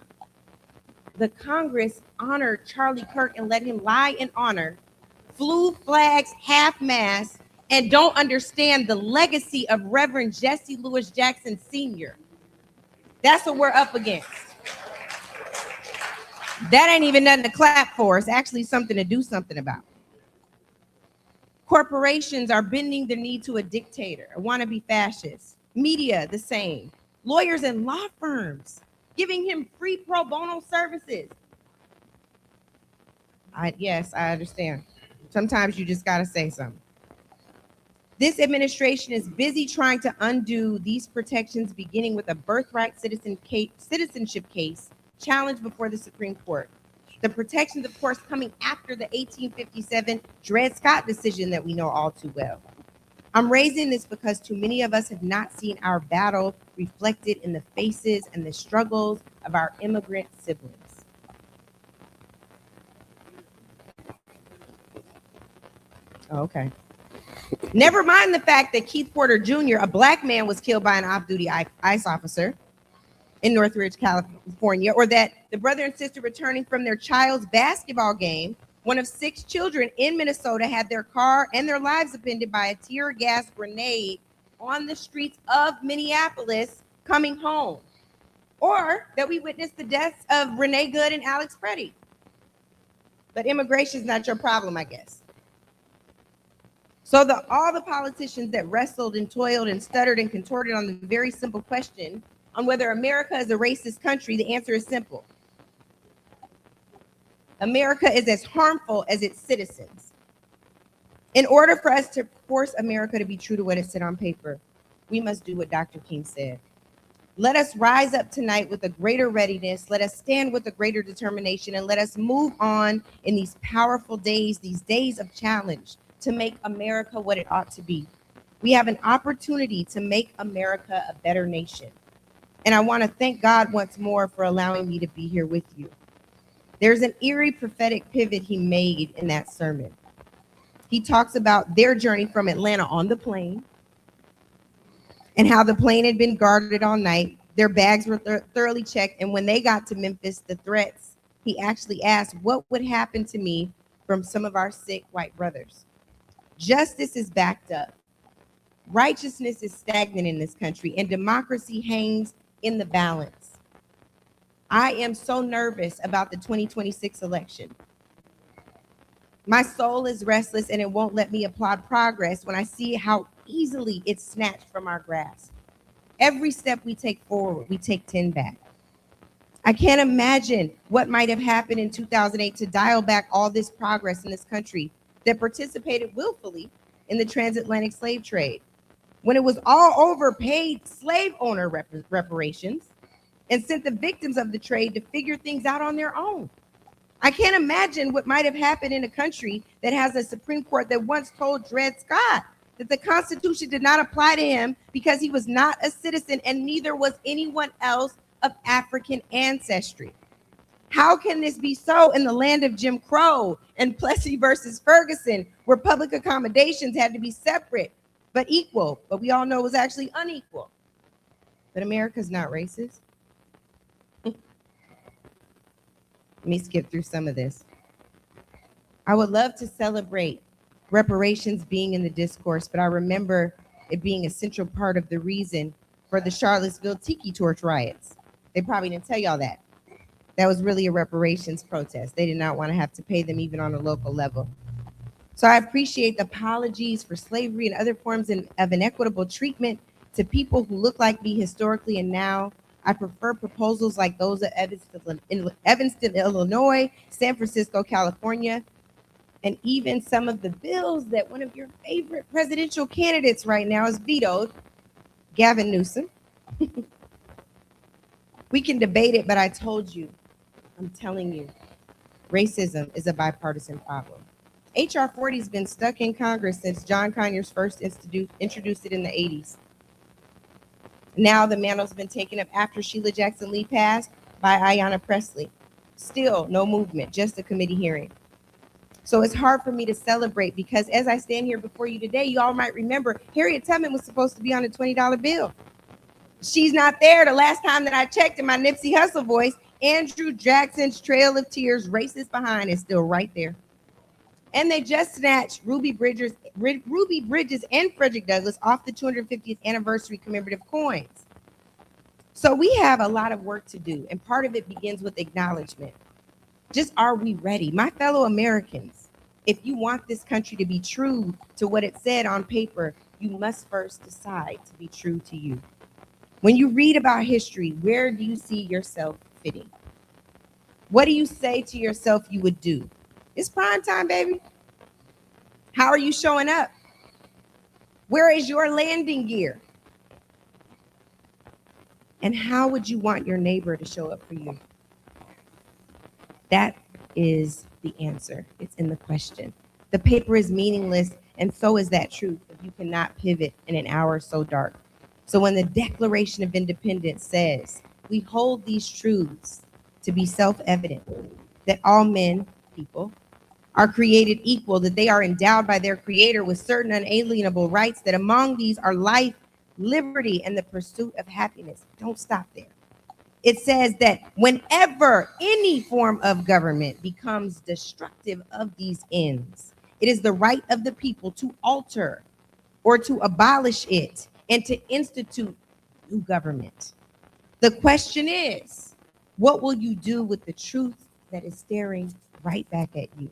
The Congress honored Charlie Kirk and let him lie in honor, flew flags half-mast, and don't understand the legacy of Reverend Jesse Louis Jackson Sr. That's what we're up against. That ain't even nothing to clap for. It's actually something to do something about. Corporations are bending the knee to a dictator, a wannabe fascist. Media, the same. Lawyers and law firms giving him free pro bono services. Yes, I understand. Sometimes you just got to say something. This administration is busy trying to undo these protections, beginning with a birthright citizenship case challenged before the Supreme Court. The protections, of course, coming after the 1857 Dred Scott decision that we know all too well. I'm raising this because too many of us have not seen our battle reflected in the faces and the struggles of our immigrant siblings. Okay. Never mind the fact that Keith Porter Jr., a Black man, was killed by an off-duty ICE officer in Northridge, California, or that the brother and sister returning from their child's basketball game, one of 6 children in Minnesota, had their car and their lives upended by a tear gas grenade on the streets of Minneapolis coming home, or that we witnessed the deaths of Renee Good and Alex Freddie. But immigration is not your problem, I guess. So all the politicians that wrestled and toiled and stuttered and contorted on the very simple question on whether America is a racist country, the answer is simple. America is as harmful as its citizens. In order for us to force America to be true to what it said on paper, we must do what Dr. King said. Let us rise up tonight with a greater readiness. Let us stand with a greater determination, and let us move on in these powerful days, these days of challenge, to make America what it ought to be. We have an opportunity to make America a better nation. And I want to thank God once more for allowing me to be here with you. There's an eerie prophetic pivot he made in that sermon. He talks about their journey from Atlanta on the plane and how the plane had been guarded all night. Their bags were thoroughly checked. And when they got to Memphis, the threats, he actually asked, what would happen to me from some of our sick white brothers? Justice is backed up. Righteousness is stagnant in this country, and democracy hangs in the balance. I am so nervous about the 2026 election. My soul is restless, and it won't let me applaud progress when I see how easily it's snatched from our grasp. Every step we take forward, we take 10 back. I can't imagine what might have happened in 2008 to dial back all this progress in this country that participated willfully in the transatlantic slave trade, when it was all over paid slave owner reparations and sent the victims of the trade to figure things out on their own. I can't imagine what might have happened in a country that has a Supreme Court that once told Dred Scott that the Constitution did not apply to him because he was not a citizen and neither was anyone else of African ancestry. How can this be so in the land of Jim Crow and Plessy versus Ferguson, where public accommodations had to be separate but equal, but we all know it was actually unequal? But America's not racist. Let me skip through some of this. I would love to celebrate reparations being in the discourse, but I remember it being a central part of the reason for the Charlottesville Tiki Torch riots. They probably didn't tell y'all that. That was really a reparations protest. They did not want to have to pay them even on a local level. So I appreciate the apologies for slavery and other forms of inequitable treatment to people who look like me historically and now. I prefer proposals like those of Evanston, Illinois, San Francisco, California, and even some of the bills that one of your favorite presidential candidates right now has vetoed, Gavin Newsom. We can debate it, but I told you, I'm telling you, racism is a bipartisan problem. H.R. 40 has been stuck in Congress since John Conyers first introduced it in the 80s. Now the mantle's been taken up after Sheila Jackson Lee passed by Ayanna Pressley. Still no movement, just a committee hearing. So it's hard for me to celebrate because as I stand here before you today, you all might remember Harriet Tubman was supposed to be on a $20 bill. She's not there. The last time that I checked in my Nipsey Hussle voice, Andrew Jackson's Trail of Tears, Racist Behind, is still right there. And they just snatched Ruby Bridges and Frederick Douglass off the 250th anniversary commemorative coins. So we have a lot of work to do, and part of it begins with acknowledgement. Just are we ready? My fellow Americans, if you want this country to be true to what it said on paper, you must first decide to be true to you. When you read about history, where do you see yourself fitting? What do you say to yourself you would do? It's prime time, baby. How are you showing up? Where is your landing gear? And how would you want your neighbor to show up for you? That is the answer. It's in the question. The paper is meaningless, and so is that truth if you cannot pivot in an hour so dark. So when the Declaration of Independence says, we hold these truths to be self-evident, that all men, people, are created equal, that they are endowed by their creator with certain unalienable rights, that among these are life, liberty, and the pursuit of happiness. Don't stop there. It says that whenever any form of government becomes destructive of these ends, it is the right of the people to alter or to abolish it and to institute new government. The question is, what will you do with the truth that is staring right back at you?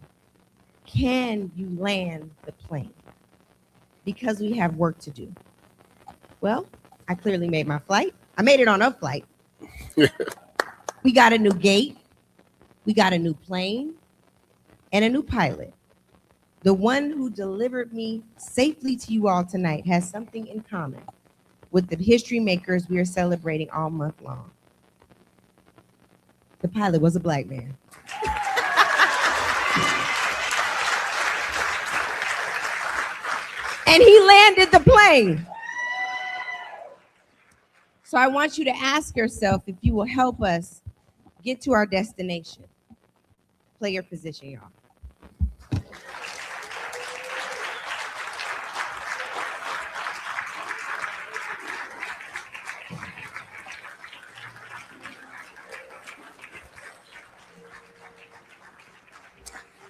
Can you land the plane? because we have work to do. Well, I clearly made my flight. I made it on a flight. We got a new gate. We got a new plane and a new pilot. The one who delivered me safely to you all tonight has something in common with the history makers we are celebrating all month long. The pilot was a Black man. And he landed the plane. So I want you to ask yourself if you will help us get to our destination. Play your position, y'all.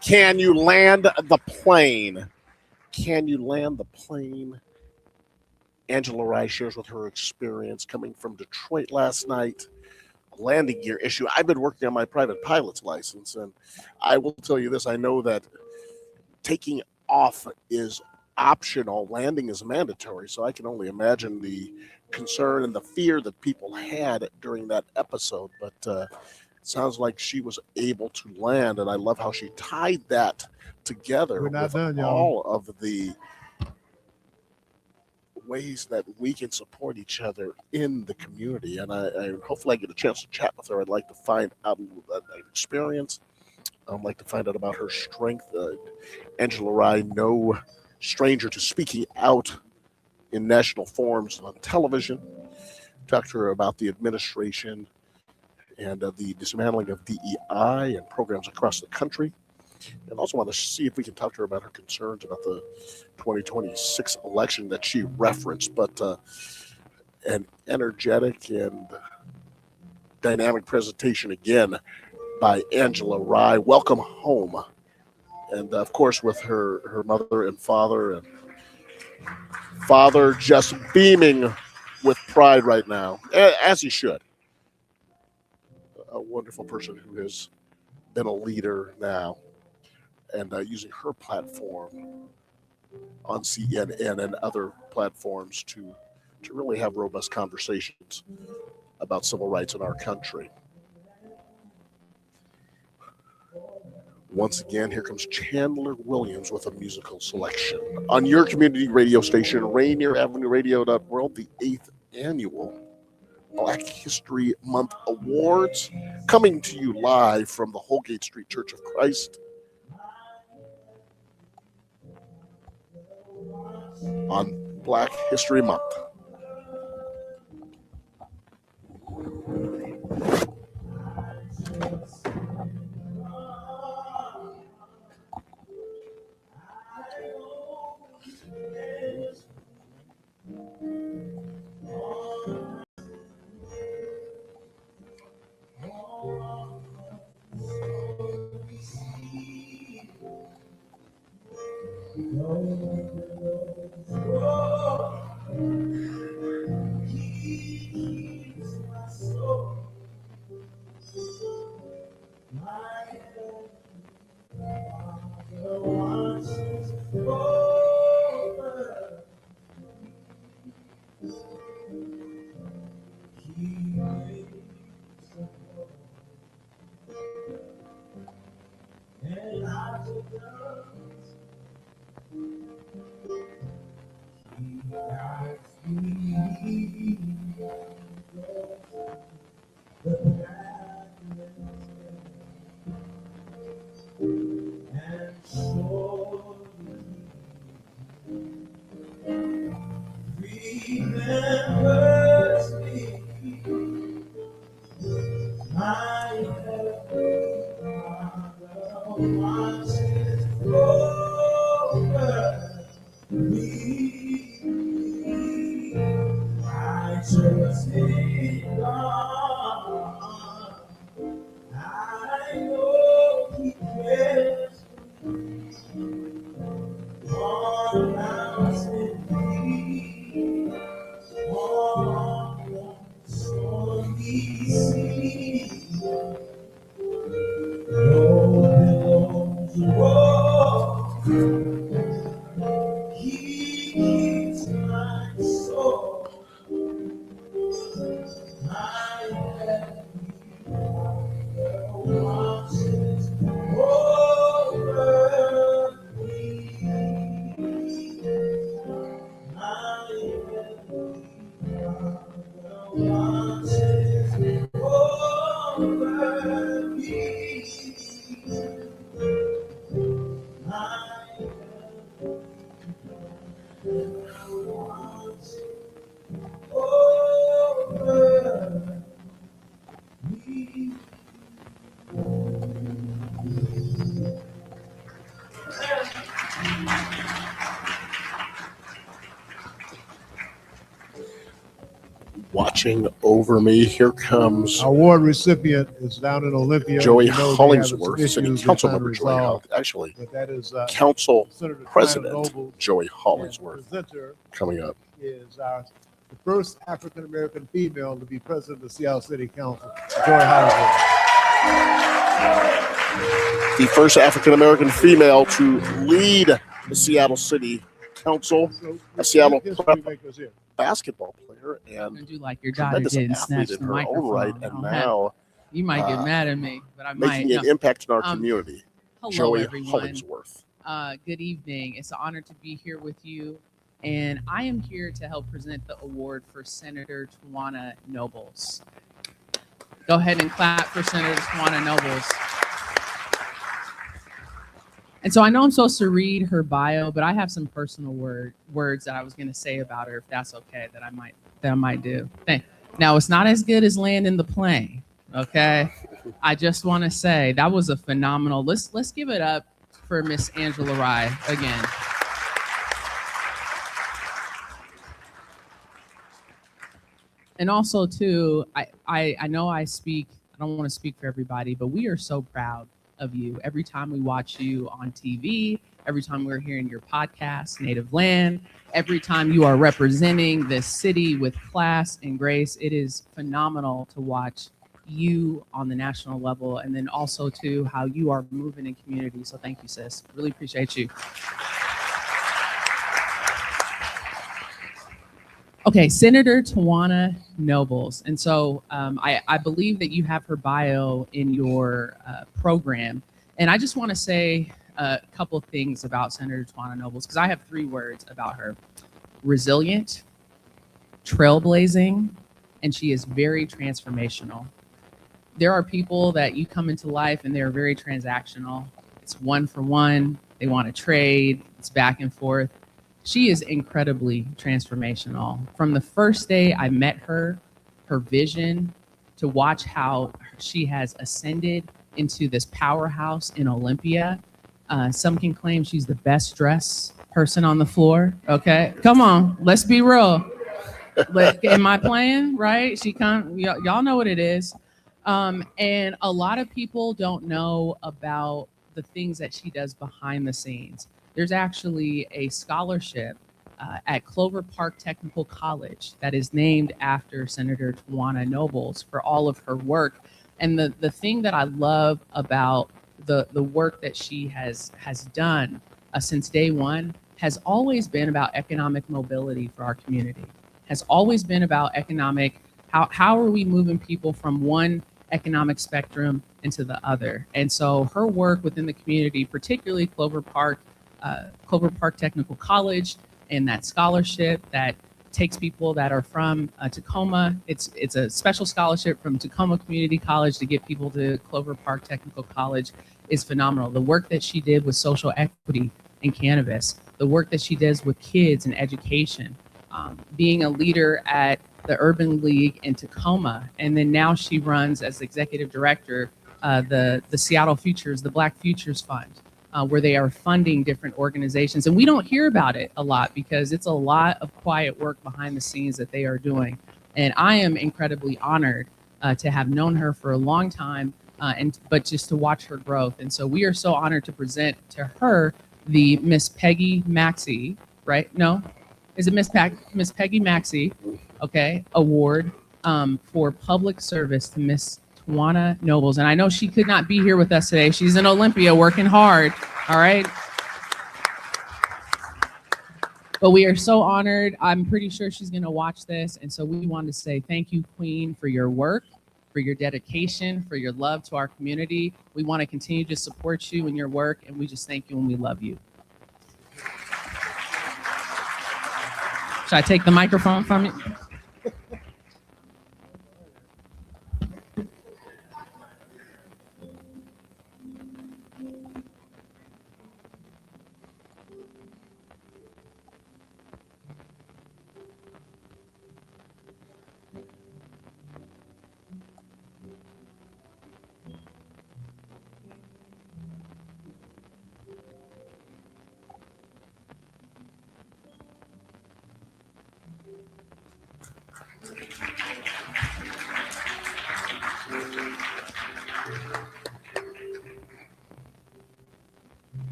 Can you land the plane? Can you land the plane? Angela Rye shares with her experience coming from Detroit last night. Landing gear issue. I've been working on my private pilot's license, and I will tell you this. I know that taking off is optional. Landing is mandatory. So I can only imagine the concern and the fear that people had during that episode. But sounds like she was able to land, and I love how she tied that together We're not with done, y'all. all of the ways that we can support each other in the community. And I hopefully I get a chance to chat with her. I'd like to find out that experience. I'd like to find out about her strength. Angela Rye, no stranger to speaking out in national forums on television. Talk to her about the administration and the dismantling of DEI and programs across the country. And also want to see if we can talk to her about her concerns about the 2026 election that she referenced. But an energetic and dynamic presentation again by Angela Rye. Welcome home. And of course, with her mother and father, and father just beaming with pride right now, as he should. A wonderful person who has been a leader now, and using her platform on CNN and other platforms to really have robust conversations about civil rights in our country. Once again, here comes Chandler Williams with a musical selection on your community radio station, Rainier Avenue Radio.world, the 8th annual Black History Month Awards, coming to you live from the Holgate Street Church of Christ on Black History Month. watching over me. Here comes Our award recipient is down in Olympia. Joey You know they have some Hollingsworth, issues City they're Council trying to member Joey resolve, Actually, but that is Council Senator Twiner President Nobles, Joey and Hollingsworth presenter coming up. is the first African American female to be president of the Seattle City Council, Joy Hollingsworth. The first African American female to lead the Seattle City Council, So, a Seattle history Prep makers here. basketball player I'm gonna and do like your daughter tremendous did and athlete snatch in the her microphone. own right, I and don't have- now You might get uh, mad at me, but I might. making an No. impact in our Um, community. Hello, Joey everyone. Hollingsworth. Good evening. It's an honor to be here with you. And I am here to help present the award for Senator Tawana Nobles. Go ahead and clap for Senator Tawana Nobles. And so I know I'm supposed to read her bio, but I have some personal words that I was going to say about her, if that's okay, that I might do. Now, it's not as good as landing the plane, okay? I just want to say that was a phenomenal. Let's give it up for Miss Angela Rye again. And also too, I know I don't want to speak for everybody, but we are so proud of you. Every time we watch you on TV, every time we're hearing your podcast, Native Land, every time you are representing this city with class and grace, it is phenomenal to watch you on the national level, and then also too how you are moving in community. So thank you, sis. Really appreciate you. Okay, Senator Tawana Nobles. And so I believe that you have her bio in your program. And I just want to say a couple things about Senator Tawana Nobles, because I have 3 words about her: resilient, trailblazing, and she is very transformational. There are people that you come into life and they're very transactional. It's one for one. They want to trade. It's back and forth. She is incredibly transformational. From the first day I met her, her vision, to watch how she has ascended into this powerhouse in Olympia. Some can claim she's the best dressed person on the floor. Okay, come on, let's be real. Am I playing? Right? Y'all know what it is. And a lot of people don't know about the things that she does behind the scenes. There's actually a scholarship at Clover Park Technical College that is named after Senator Tawana Nobles for all of her work. And the thing that I love about the work that she has done since day one has always been about economic mobility for our community, has always been about economic, how are we moving people from one economic spectrum into the other. And so her work within the community, particularly Clover Park Technical College, and that scholarship that takes people that are from Tacoma. It's a special scholarship from Tacoma Community College to get people to Clover Park Technical College is phenomenal. The work that she did with social equity and cannabis, the work that she does with kids and education, being a leader at the Urban League in Tacoma, and then now she runs as executive director the Seattle Futures, the Black Futures Fund, where they are funding different organizations. And we don't hear about it a lot because it's a lot of quiet work behind the scenes that they are doing. And I am incredibly honored to have known her for a long time, but just to watch her growth. And so we are so honored to present to her the Miss Peggy Maxey, right? No, is it Miss Peggy Maxey? Okay, award for public service to Miss Tawana Nobles. And I know she could not be here with us today. She's in Olympia working hard, all right? But we are so honored. I'm pretty sure she's gonna watch this. And so we want to say thank you, Queen, for your work, for your dedication, for your love to our community. We want to continue to support you in your work, and we just thank you and we love you. Should I take the microphone from you?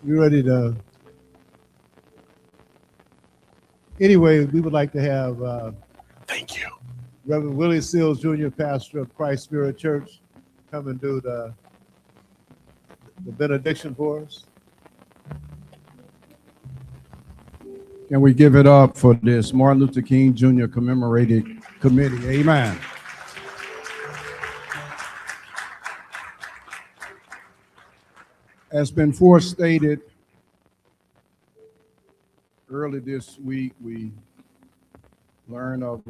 You ready to? Anyway, we would like to have Thank you. Reverend Willie Seals, Jr., pastor of Christ Spirit Church, come and do the benediction for us. Can we give it up for this Martin Luther King Jr. Commemorated Committee? Amen. As been forestated, early this week, we learned of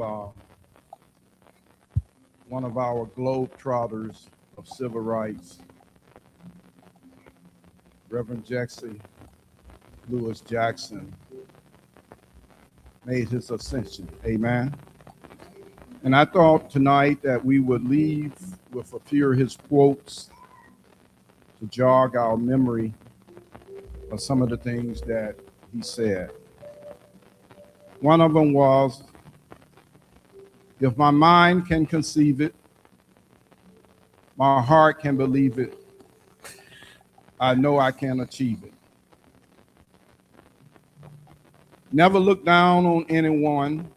one of our globetrotters of civil rights, Reverend Jesse Lewis Jackson, made his ascension. Amen. And I thought tonight that we would leave with a few of his quotes to jog our memory of some of the things that he said. One of them was, if my mind can conceive it, my heart can believe it, I know I can achieve it. Never look down on anyone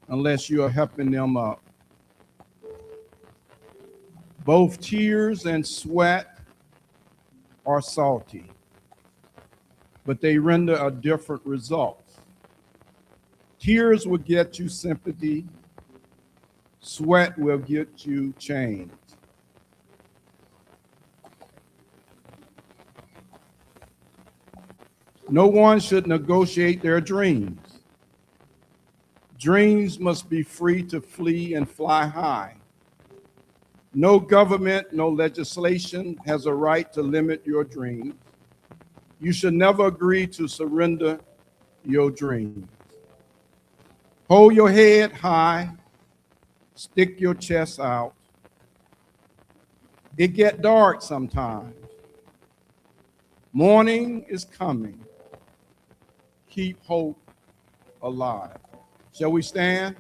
unless you are helping them up. Both tears and sweat are salty, but they render a different result. Tears will get you sympathy, sweat will get you change. No one should negotiate their dreams. Dreams must be free to flee and fly high. No government, no legislation has a right to limit your dreams. You should never agree to surrender your dreams. Hold your head high, stick your chest out. It get dark sometimes. Morning is coming. Keep hope alive. Shall we stand?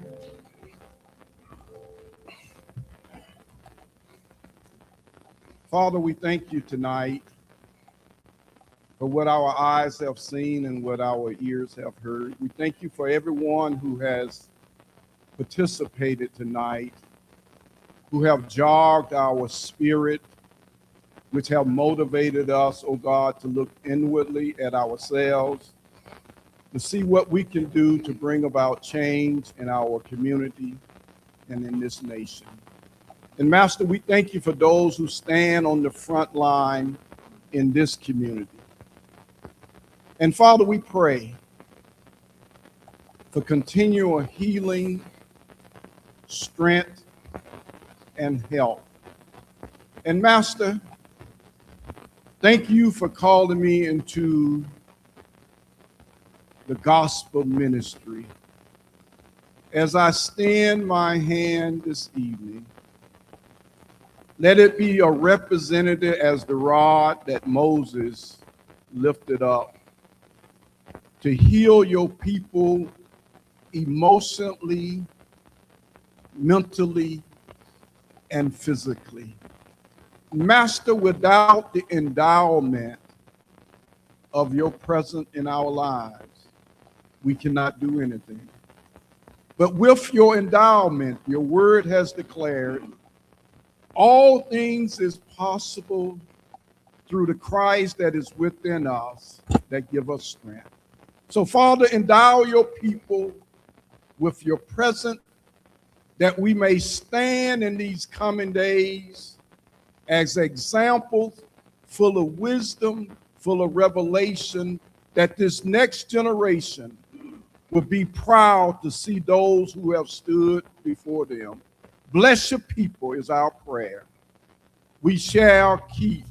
Father, we thank you tonight for what our eyes have seen and what our ears have heard. We thank you for everyone who has participated tonight, who have jogged our spirit, which have motivated us, oh God, to look inwardly at ourselves, to see what we can do to bring about change in our community and in this nation. And Master, we thank you for those who stand on the front line in this community. And Father, we pray for continual healing, strength, and help. And Master, thank you for calling me into the gospel ministry. As I extend my hand this evening, let it be a representative as the rod that Moses lifted up to heal your people emotionally, mentally, and physically. Master, without the endowment of your presence in our lives, we cannot do anything. But with your endowment, your word has declared, all things is possible through the Christ that is within us that give us strength. So Father, endow your people with your presence that we may stand in these coming days as examples full of wisdom, full of revelation, that this next generation will be proud to see those who have stood before them. Bless your people is our prayer. We shall keep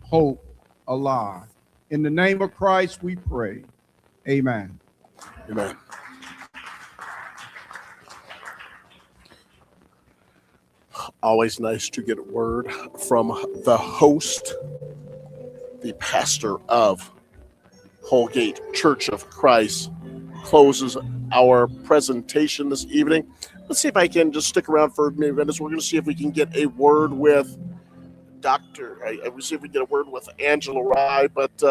hope alive. In the name of Christ we pray. Amen. Amen. Always nice to get a word from the host, the pastor of Holgate Church of Christ, closes our presentation this evening. Let's see if I can just stick around for a minutes. We're going to see if we can get a word with we'll see if we get a word with Angela Rye. But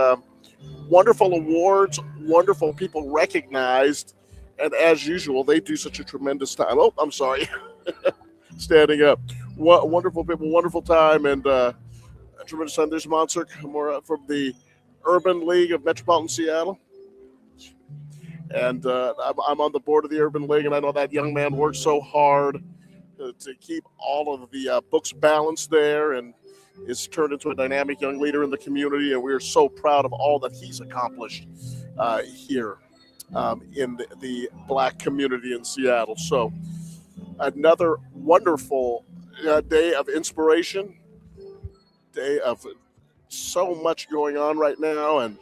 wonderful awards, wonderful people recognized, and as usual, they do such a tremendous time. Oh, I'm sorry, standing up. Wonderful people, wonderful time, and tremendous time. There's Monser from the Urban League of Metropolitan Seattle. And I'm on the board of the Urban League, and I know that young man works so hard to keep all of the books balanced there, and is turned into a dynamic young leader in the community. And we're so proud of all that he's accomplished here in the Black community in Seattle. So another wonderful day of inspiration, day of so much going on right now, and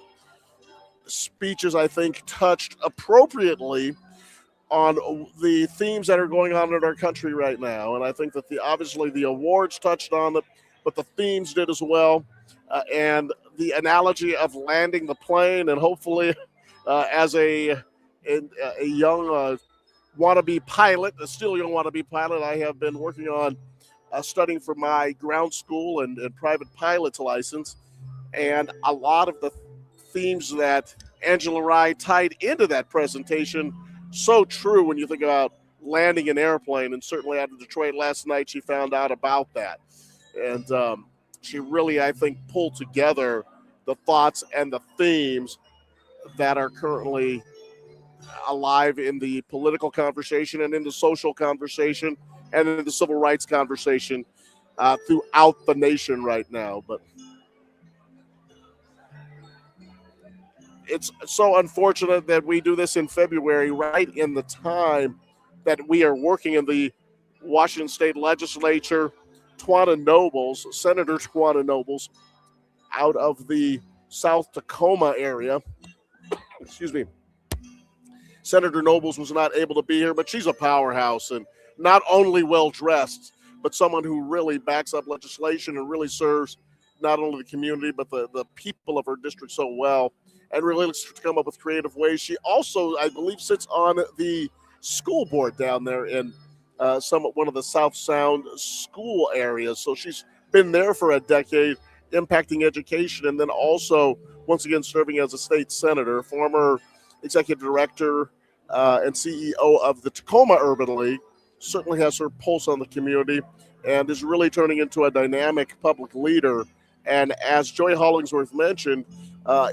speeches, I think, touched appropriately on the themes that are going on in our country right now. And I think that obviously the awards touched on it, but the themes did as well. And the analogy of landing the plane, and hopefully as a young wannabe pilot, a still young wannabe pilot, I have been working on studying for my ground school and private pilot's license. And a lot of the themes that Angela Rye tied into that presentation, so true when you think about landing an airplane. And certainly out of Detroit last night, she found out about that. And she really, I think, pulled together the thoughts and the themes that are currently alive in the political conversation and in the social conversation and in the civil rights conversation throughout the nation right now. But it's so unfortunate that we do this in February, right in the time that we are working in the Washington State Legislature. Senator Twana Nobles, out of the South Tacoma area. Excuse me. Senator Nobles was not able to be here, but she's a powerhouse, and not only well-dressed, but someone who really backs up legislation and really serves not only the community, but the people of her district so well, and really looks to come up with creative ways. She also, I believe, sits on the school board down there in one of the South Sound school areas. So she's been there for a decade, impacting education, and then also, once again, serving as a state senator, former executive director and CEO of the Tacoma Urban League, certainly has her pulse on the community and is really turning into a dynamic public leader. And as Joy Hollingsworth mentioned,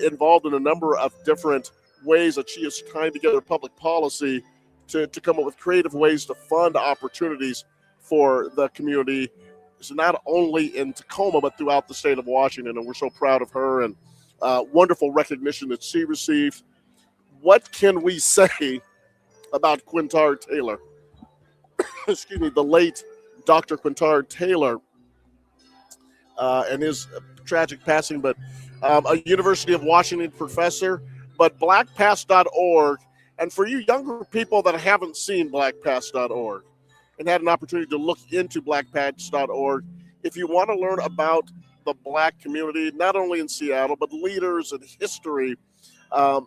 involved in a number of different ways that she is tying together public policy to come up with creative ways to fund opportunities for the community. So not only in Tacoma, but throughout the state of Washington. And we're so proud of her, and wonderful recognition that she received. What can we say about Quintard Taylor? Excuse me, the late Dr. Quintard Taylor and his tragic passing, but a University of Washington professor, but blackpast.org. And for you younger people that haven't seen blackpast.org and had an opportunity to look into blackpast.org, if you want to learn about the Black community, not only in Seattle, but leaders and history,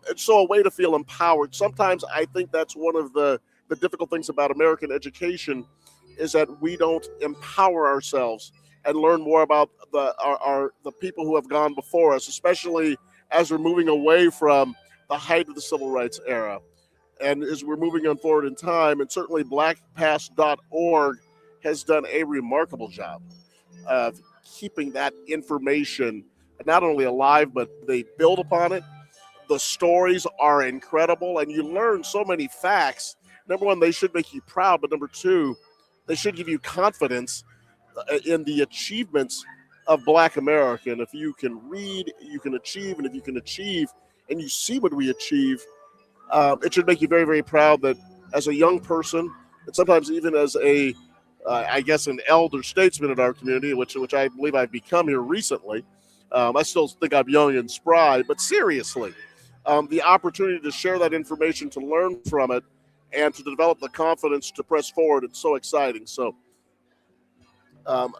it's so a way to feel empowered. Sometimes I think that's one of the difficult things about American education is that we don't empower ourselves and learn more about the people who have gone before us, especially as we're moving away from the height of the civil rights era. And as we're moving on forward in time, and certainly blackpast.org has done a remarkable job of keeping that information not only alive, but they build upon it. The stories are incredible, and you learn so many facts. Number one, they should make you proud, but number two, they should give you confidence in the achievements of Black America. And if you can read, you can achieve, and if you can achieve and you see what we achieve, it should make you very, very proud that as a young person, and sometimes even as I guess, an elder statesman in our community, which I believe I've become here recently. I still think I'm young and spry, but seriously, the opportunity to share that information, to learn from it, and to develop the confidence to press forward, it's so exciting. So, and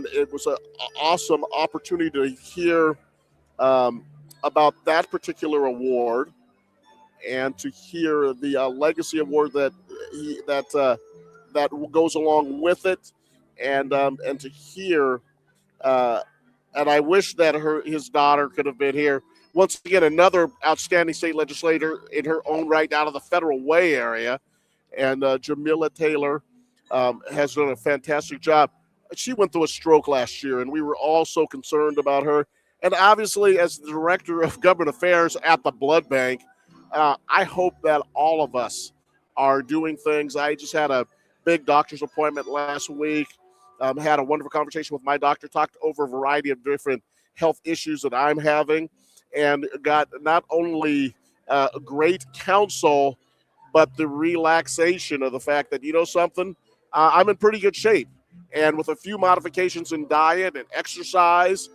it was an awesome opportunity to hear about that particular award. and to hear the legacy award that that goes along with it, and to hear. And I wish that his daughter could have been here. Once again, another outstanding state legislator in her own right out of the Federal Way area. And Jamila Taylor has done a fantastic job. She went through a stroke last year, and we were all so concerned about her. And obviously, as the director of government affairs at the blood bank, I hope that all of us are doing things. I just had a big doctor's appointment last week. Had a wonderful conversation with my doctor, talked over a variety of different health issues that I'm having, and got not only great counsel, but the relaxation of the fact that, you know something, I'm in pretty good shape. And with a few modifications in diet and exercise,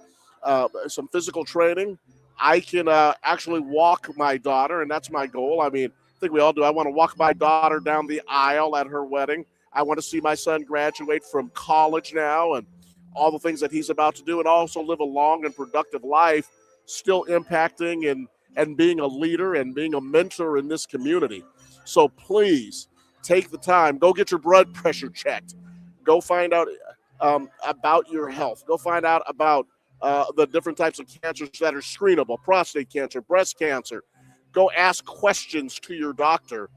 some physical training, I can actually walk my daughter, and that's my goal. I mean, I think we all do. I want to walk my daughter down the aisle at her wedding. I want to see my son graduate from college now and all the things that he's about to do, and also live a long and productive life, still impacting and being a leader and being a mentor in this community. So please take the time. Go get your blood pressure checked. Go find out about your health. Go find out about the different types of cancers that are screenable: prostate cancer, breast cancer. Go ask questions to your doctor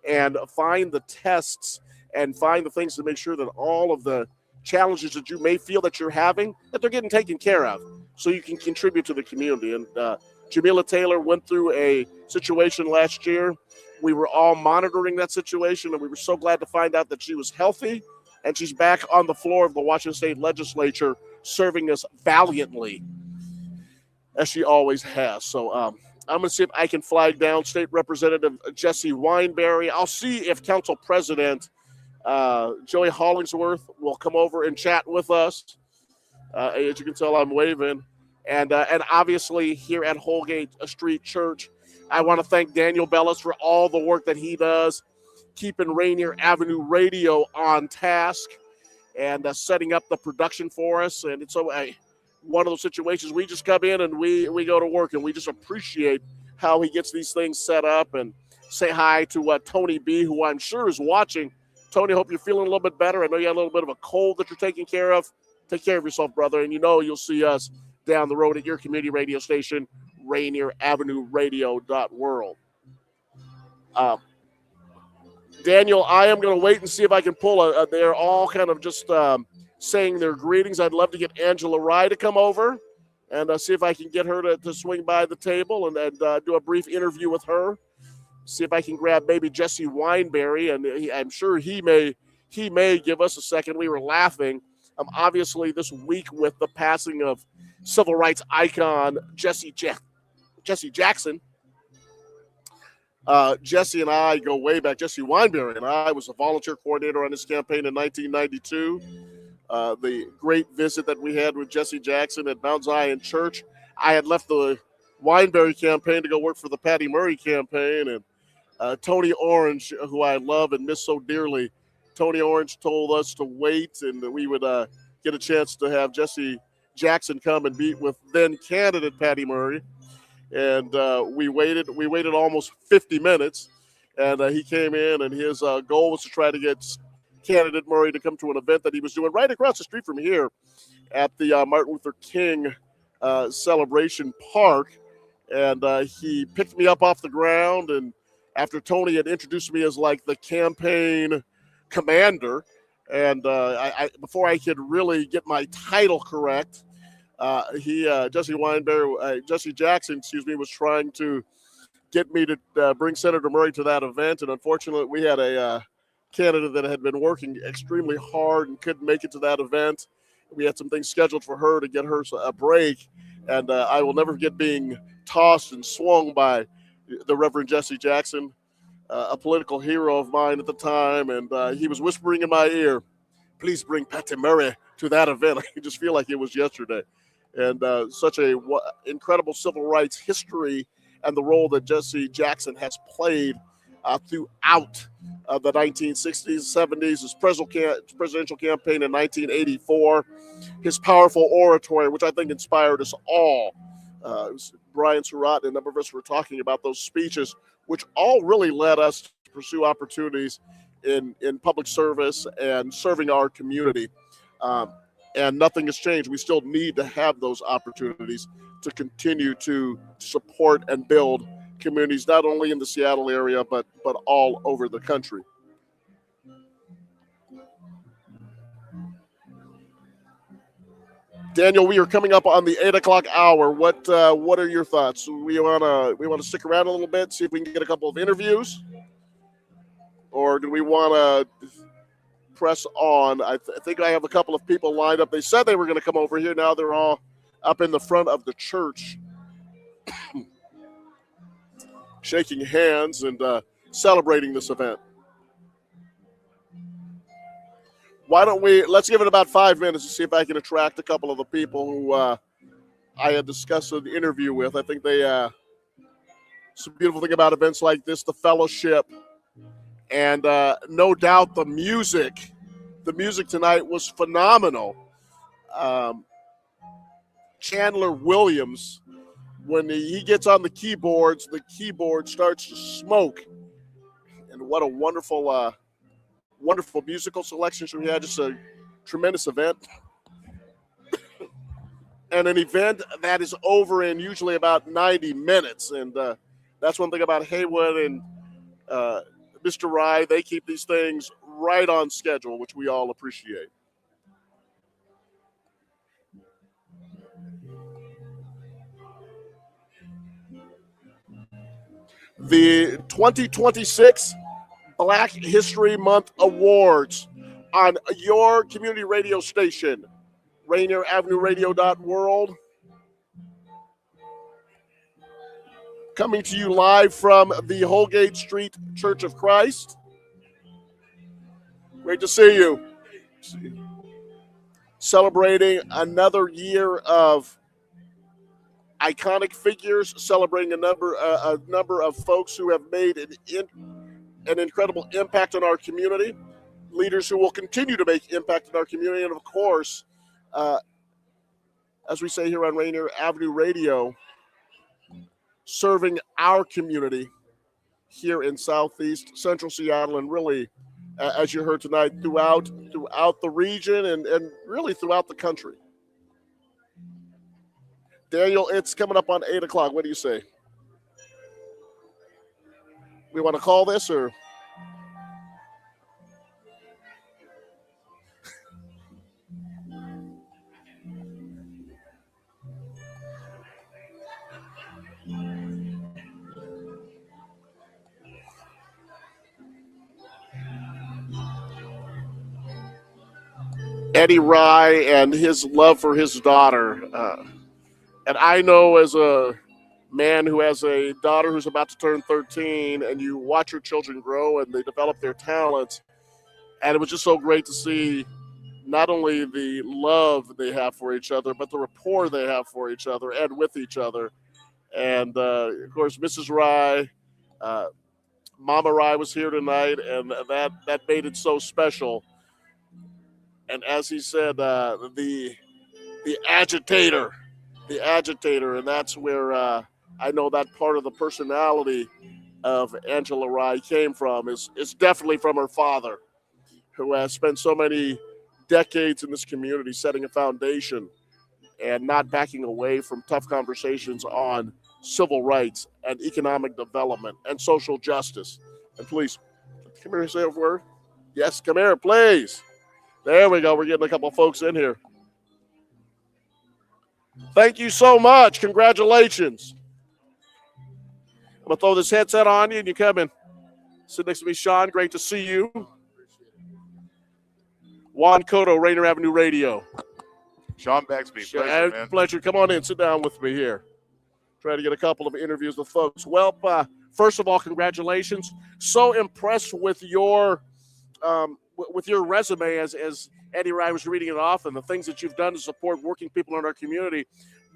and find the tests and find the things to make sure that all of the challenges that you may feel that you're having, that they're getting taken care of, so you can contribute to the community. And Jamila Taylor went through a situation last year. We were all monitoring that situation, and we were so glad to find out that she was healthy, and she's back on the floor of the Washington State Legislature, serving us valiantly, as she always has. So I'm going to see if I can flag down State Representative Jesse Wineberry. I'll see if Council President Joey Hollingsworth will come over and chat with us. As you can tell, I'm waving. And obviously here at Holgate Street Church, I want to thank Daniel Bellis for all the work that he does, keeping Rainier Avenue Radio on task and setting up the production for us. And it's one of those situations we just come in and we go to work, and we just appreciate how he gets these things set up. And say hi to Tony B, who I'm sure is watching. Tony, hope you're feeling a little bit better. I know you had a little bit of a cold that you're taking care of. Take care of yourself, brother. And you know you'll see us down the road at your community radio station, RainierAvenueRadio.world. Daniel, I am going to wait and see if I can pull they're all kind of just saying their greetings. I'd love to get Angela Rye to come over and see if I can get her to swing by the table and do a brief interview with her. See if I can grab maybe Jesse Wineberry, and I'm sure he may give us a second. We were laughing, obviously, this week with the passing of civil rights icon Jesse Jackson. Jesse and I go way back. Jesse Wineberry and I was a volunteer coordinator on his campaign in 1992. The great visit that we had with Jesse Jackson at Mount Zion Church. I had left the Wineberry campaign to go work for the Patty Murray campaign, and Tony Orange, who I love and miss so dearly, Tony Orange told us to wait, and we would get a chance to have Jesse Jackson come and meet with then candidate Patty Murray. And we waited almost 50 minutes, and he came in, and his goal was to try to get candidate Murray to come to an event that he was doing right across the street from here at the Martin Luther King Celebration Park. And he picked me up off the ground, and after Tony had introduced me as like the campaign commander, and I before I could really get my title correct, Jesse Jackson, was trying to get me to bring Senator Murray to that event, and unfortunately, we had a candidate that had been working extremely hard and couldn't make it to that event. We had some things scheduled for her to get her a break, and I will never forget being tossed and swung by the Reverend Jesse Jackson, a political hero of mine at the time, and he was whispering in my ear, "Please bring Patty Murray to that event." I can just feel like it was yesterday. And such a incredible civil rights history and the role that Jesse Jackson has played throughout the 1960s, 70s, his presidential campaign in 1984, his powerful oratory, which I think inspired us all. Brian Surratt and a number of us were talking about those speeches which all really led us to pursue opportunities in public service and serving our community. And nothing has changed. We still need to have those opportunities to continue to support and build communities, not only in the Seattle area, but all over the country. Daniel, we are coming up on the 8 o'clock hour. What are your thoughts? We wanna stick around a little bit, see if we can get a couple of interviews, or do we want to press on? I think I have a couple of people lined up. They said they were going to come over here. Now they're all up in the front of the church, shaking hands and celebrating this event. Why don't let's give it about 5 minutes to see if I can attract a couple of the people who I had discussed an interview with. I think it's a beautiful thing about events like this, the fellowship, and no doubt the music. The music tonight was phenomenal. Chandler Williams, when he gets on the keyboard starts to smoke. And what a wonderful musical selection we had. Just a tremendous event. And an event that is over in usually about 90 minutes. And that's one thing about Haywood and Mr. Rye. They keep these things right on schedule, which we all appreciate. The 2026 Black History Month Awards on your community radio station, RainierAvenueRadio.world. Coming to you live from the Holgate Street Church of Christ. Great to see you. Celebrating another year of iconic figures, celebrating a number of folks who have made an incredible impact on our community, leaders who will continue to make impact in our community, and of course, as we say here on Rainier Avenue Radio, serving our community here in Southeast Central Seattle, and really, as you heard tonight, throughout the region and really throughout the country. Daniel, it's coming up on 8 o'clock. What do you say? We want to call this, or? Eddie Rye and his love for his daughter. And I know, as a man who has a daughter who's about to turn 13, and you watch your children grow and they develop their talents, and it was just so great to see not only the love they have for each other, but the rapport they have for each other and with each other. And, of course, Mrs. Rye, Mama Rye was here tonight, and that made it so special. And as he said, the agitator, and that's where I know that part of the personality of Angela Rye came from, is definitely from her father, who has spent so many decades in this community setting a foundation and not backing away from tough conversations on civil rights and economic development and social justice. And please, come here and say a word. Yes, come here, please. There we go. We're getting a couple of folks in here. Thank you so much. Congratulations. I'm going to throw this headset on you, and you come in. Sit next to me, Sean. Great to see you. Juan Cotto, Rainier Avenue Radio. Sean Bagsby, pleasure, man. Pleasure. Come on in. Sit down with me here. Try to get a couple of interviews with folks. Well, first of all, congratulations. So impressed with your resume as Eddie Rye was reading it off, and the things that you've done to support working people in our community.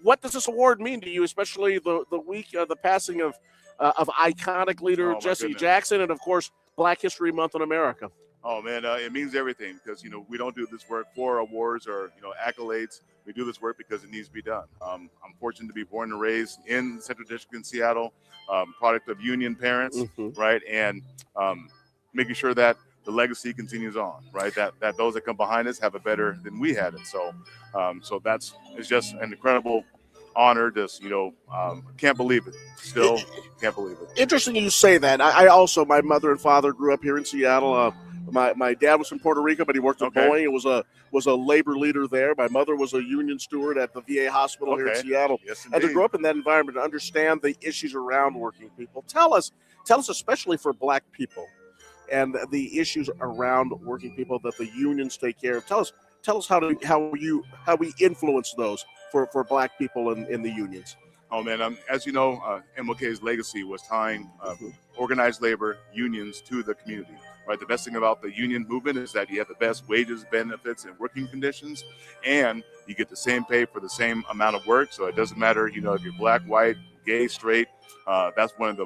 What does this award mean to you, especially the week of the passing of iconic leader Jesse Jackson, and of course Black History Month in America? Oh man, it means everything, because we don't do this work for awards or accolades. We do this work because it needs to be done. I'm fortunate to be born and raised in the Central District in Seattle, product of union parents, right? And making sure that the legacy continues on, right? That those that come behind us have it better than we had it. So, so it's just an incredible honor. Just can't believe it. Still can't believe it. Interesting you say that. I also, my mother and father grew up here in Seattle. My dad was from Puerto Rico, but he worked at Boeing. It was a labor leader there. My mother was a union steward at the VA hospital here in Seattle. Yes, and to grow up in that environment, to understand the issues around working people. Tell us, especially for Black people, and the issues around working people that the unions take care of. Tell us how we influence those for Black people in the unions. Oh man, as you know, MLK's legacy was tying organized labor unions to the community. Right, the best thing about the union movement is that you have the best wages, benefits, and working conditions, and you get the same pay for the same amount of work. So it doesn't matter, if you're Black, white, gay, straight. That's one of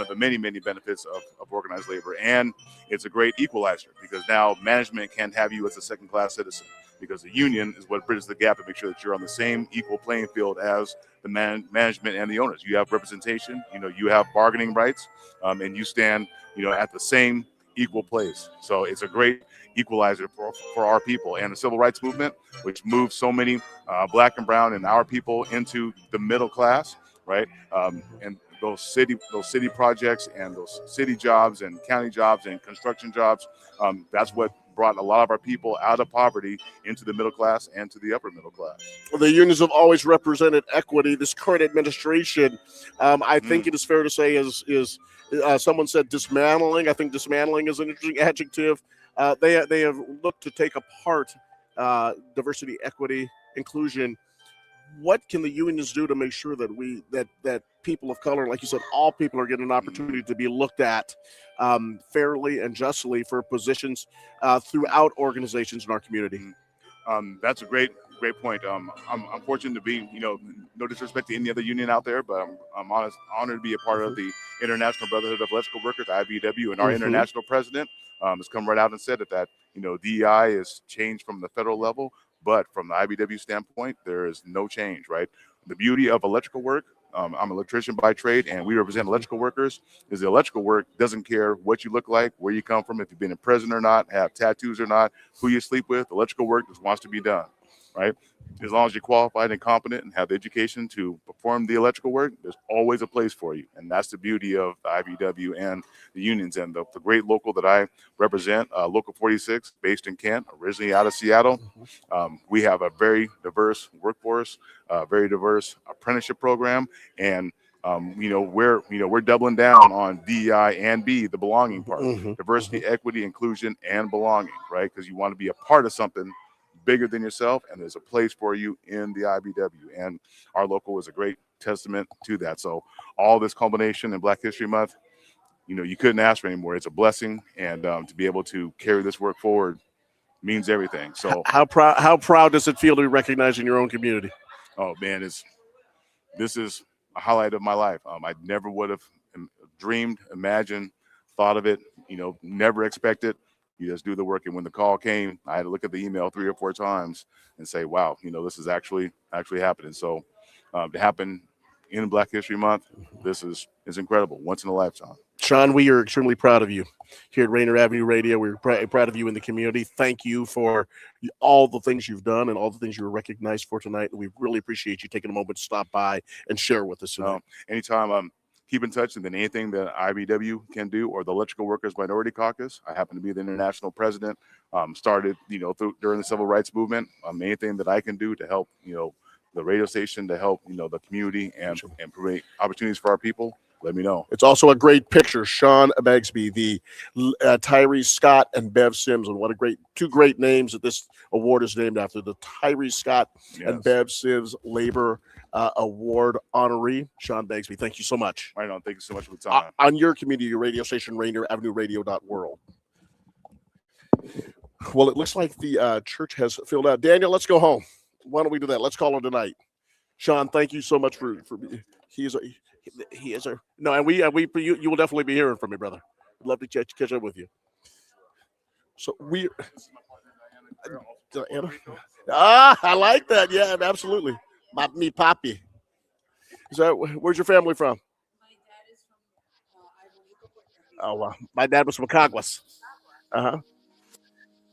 the many benefits of organized labor, and it's a great equalizer because now management can't have you as a second-class citizen because the union is what bridges the gap and makes sure that you're on the same equal playing field as the management and the owners. You have representation, you have bargaining rights, and you stand, at the same equal place. So it's a great equalizer for our people, and the civil rights movement, which moved so many Black and brown and our people into the middle class, right? And those city projects and those city jobs and county jobs and construction jobs, that's what brought a lot of our people out of poverty into the middle class and to the upper middle class. The unions have always represented equity. This current administration, I think it is fair to say, is someone said dismantling. I think dismantling is an interesting adjective. They have looked to take apart diversity, equity, inclusion. What can the unions do to make sure that that people of color, like you said, all people are getting an opportunity to be looked at fairly and justly for positions throughout organizations in our community? That's a great point. I'm fortunate to be, no disrespect to any other union out there, but I'm honored to be a part of the International Brotherhood of Electrical Workers, IBEW, and our international president has come right out and said that DEI is changed from the federal level, but from the IBEW standpoint, there is no change, right? The beauty of electrical work, I'm an electrician by trade, and we represent electrical workers, is the electrical work doesn't care what you look like, where you come from, if you've been in prison or not, have tattoos or not, who you sleep with. Electrical work just wants to be done, right? As long as you're qualified and competent and have the education to perform the electrical work, there's always a place for you. And that's the beauty of the IBEW and the unions. And the great local that I represent, Local 46, based in Kent, originally out of Seattle. We have a very diverse workforce, very diverse apprenticeship program. And we're doubling down on DEI and B, the belonging part, diversity, equity, inclusion, and belonging, right? Because you want to be a part of something bigger than yourself, and there's a place for you in the IBEW, and our local is a great testament to that. So all this culmination in Black History Month, you couldn't ask for any more. It's a blessing, and to be able to carry this work forward means everything. So how proud does it feel to be recognized in your own community? Oh man, this is a highlight of my life. I never would have dreamed, imagined, thought of it, never expected. You just do the work. And when the call came, I had to look at the email 3 or 4 times and say, wow, this is actually happening. So to happen in Black History Month, this is incredible. Once in a lifetime. Sean, we are extremely proud of you here at Rainier Avenue Radio. We're proud of you in the community. Thank you for all the things you've done and all the things you were recognized for tonight. We really appreciate you taking a moment to stop by and share with us tonight. Anytime, keep in touch, and then anything that IBEW can do, or the Electrical Workers Minority Caucus. I happen to be the international president. Started, during the civil rights movement. Anything that I can do to help, the radio station, to help, the community and create opportunities for our people, let me know. It's also a great picture. Sean Bagsby, the Tyrese Scott and Bev Sims, and what a two great names that this award is named after. The Tyrese Scott and Bev Sims Labor Award honoree, Sean Bagsby. Thank you so much. Right on. Thank you so much for the time. On your community radio station, RainierAvenueRadio.world. Well, it looks like the church has filled out. Daniel, let's go home. Why don't we do that? Let's call it a night. Sean, thank you so much for no, and you will definitely be hearing from me, brother. I'd love to catch up with you. So Diana. Ah, I like that. Yeah, absolutely. Me Poppy. So, where's your family from? Oh, wow. My dad was from Caguas. Uh-huh.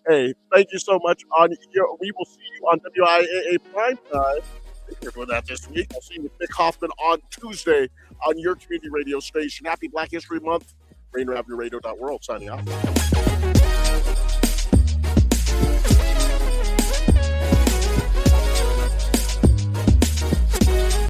Hey, thank you so much. We will see you on WIAA Prime Time. We're doing that this week. I'll see you with Nick Hoffman on Tuesday on your community radio station. Happy Black History Month. RainRavenRadio.world signing off.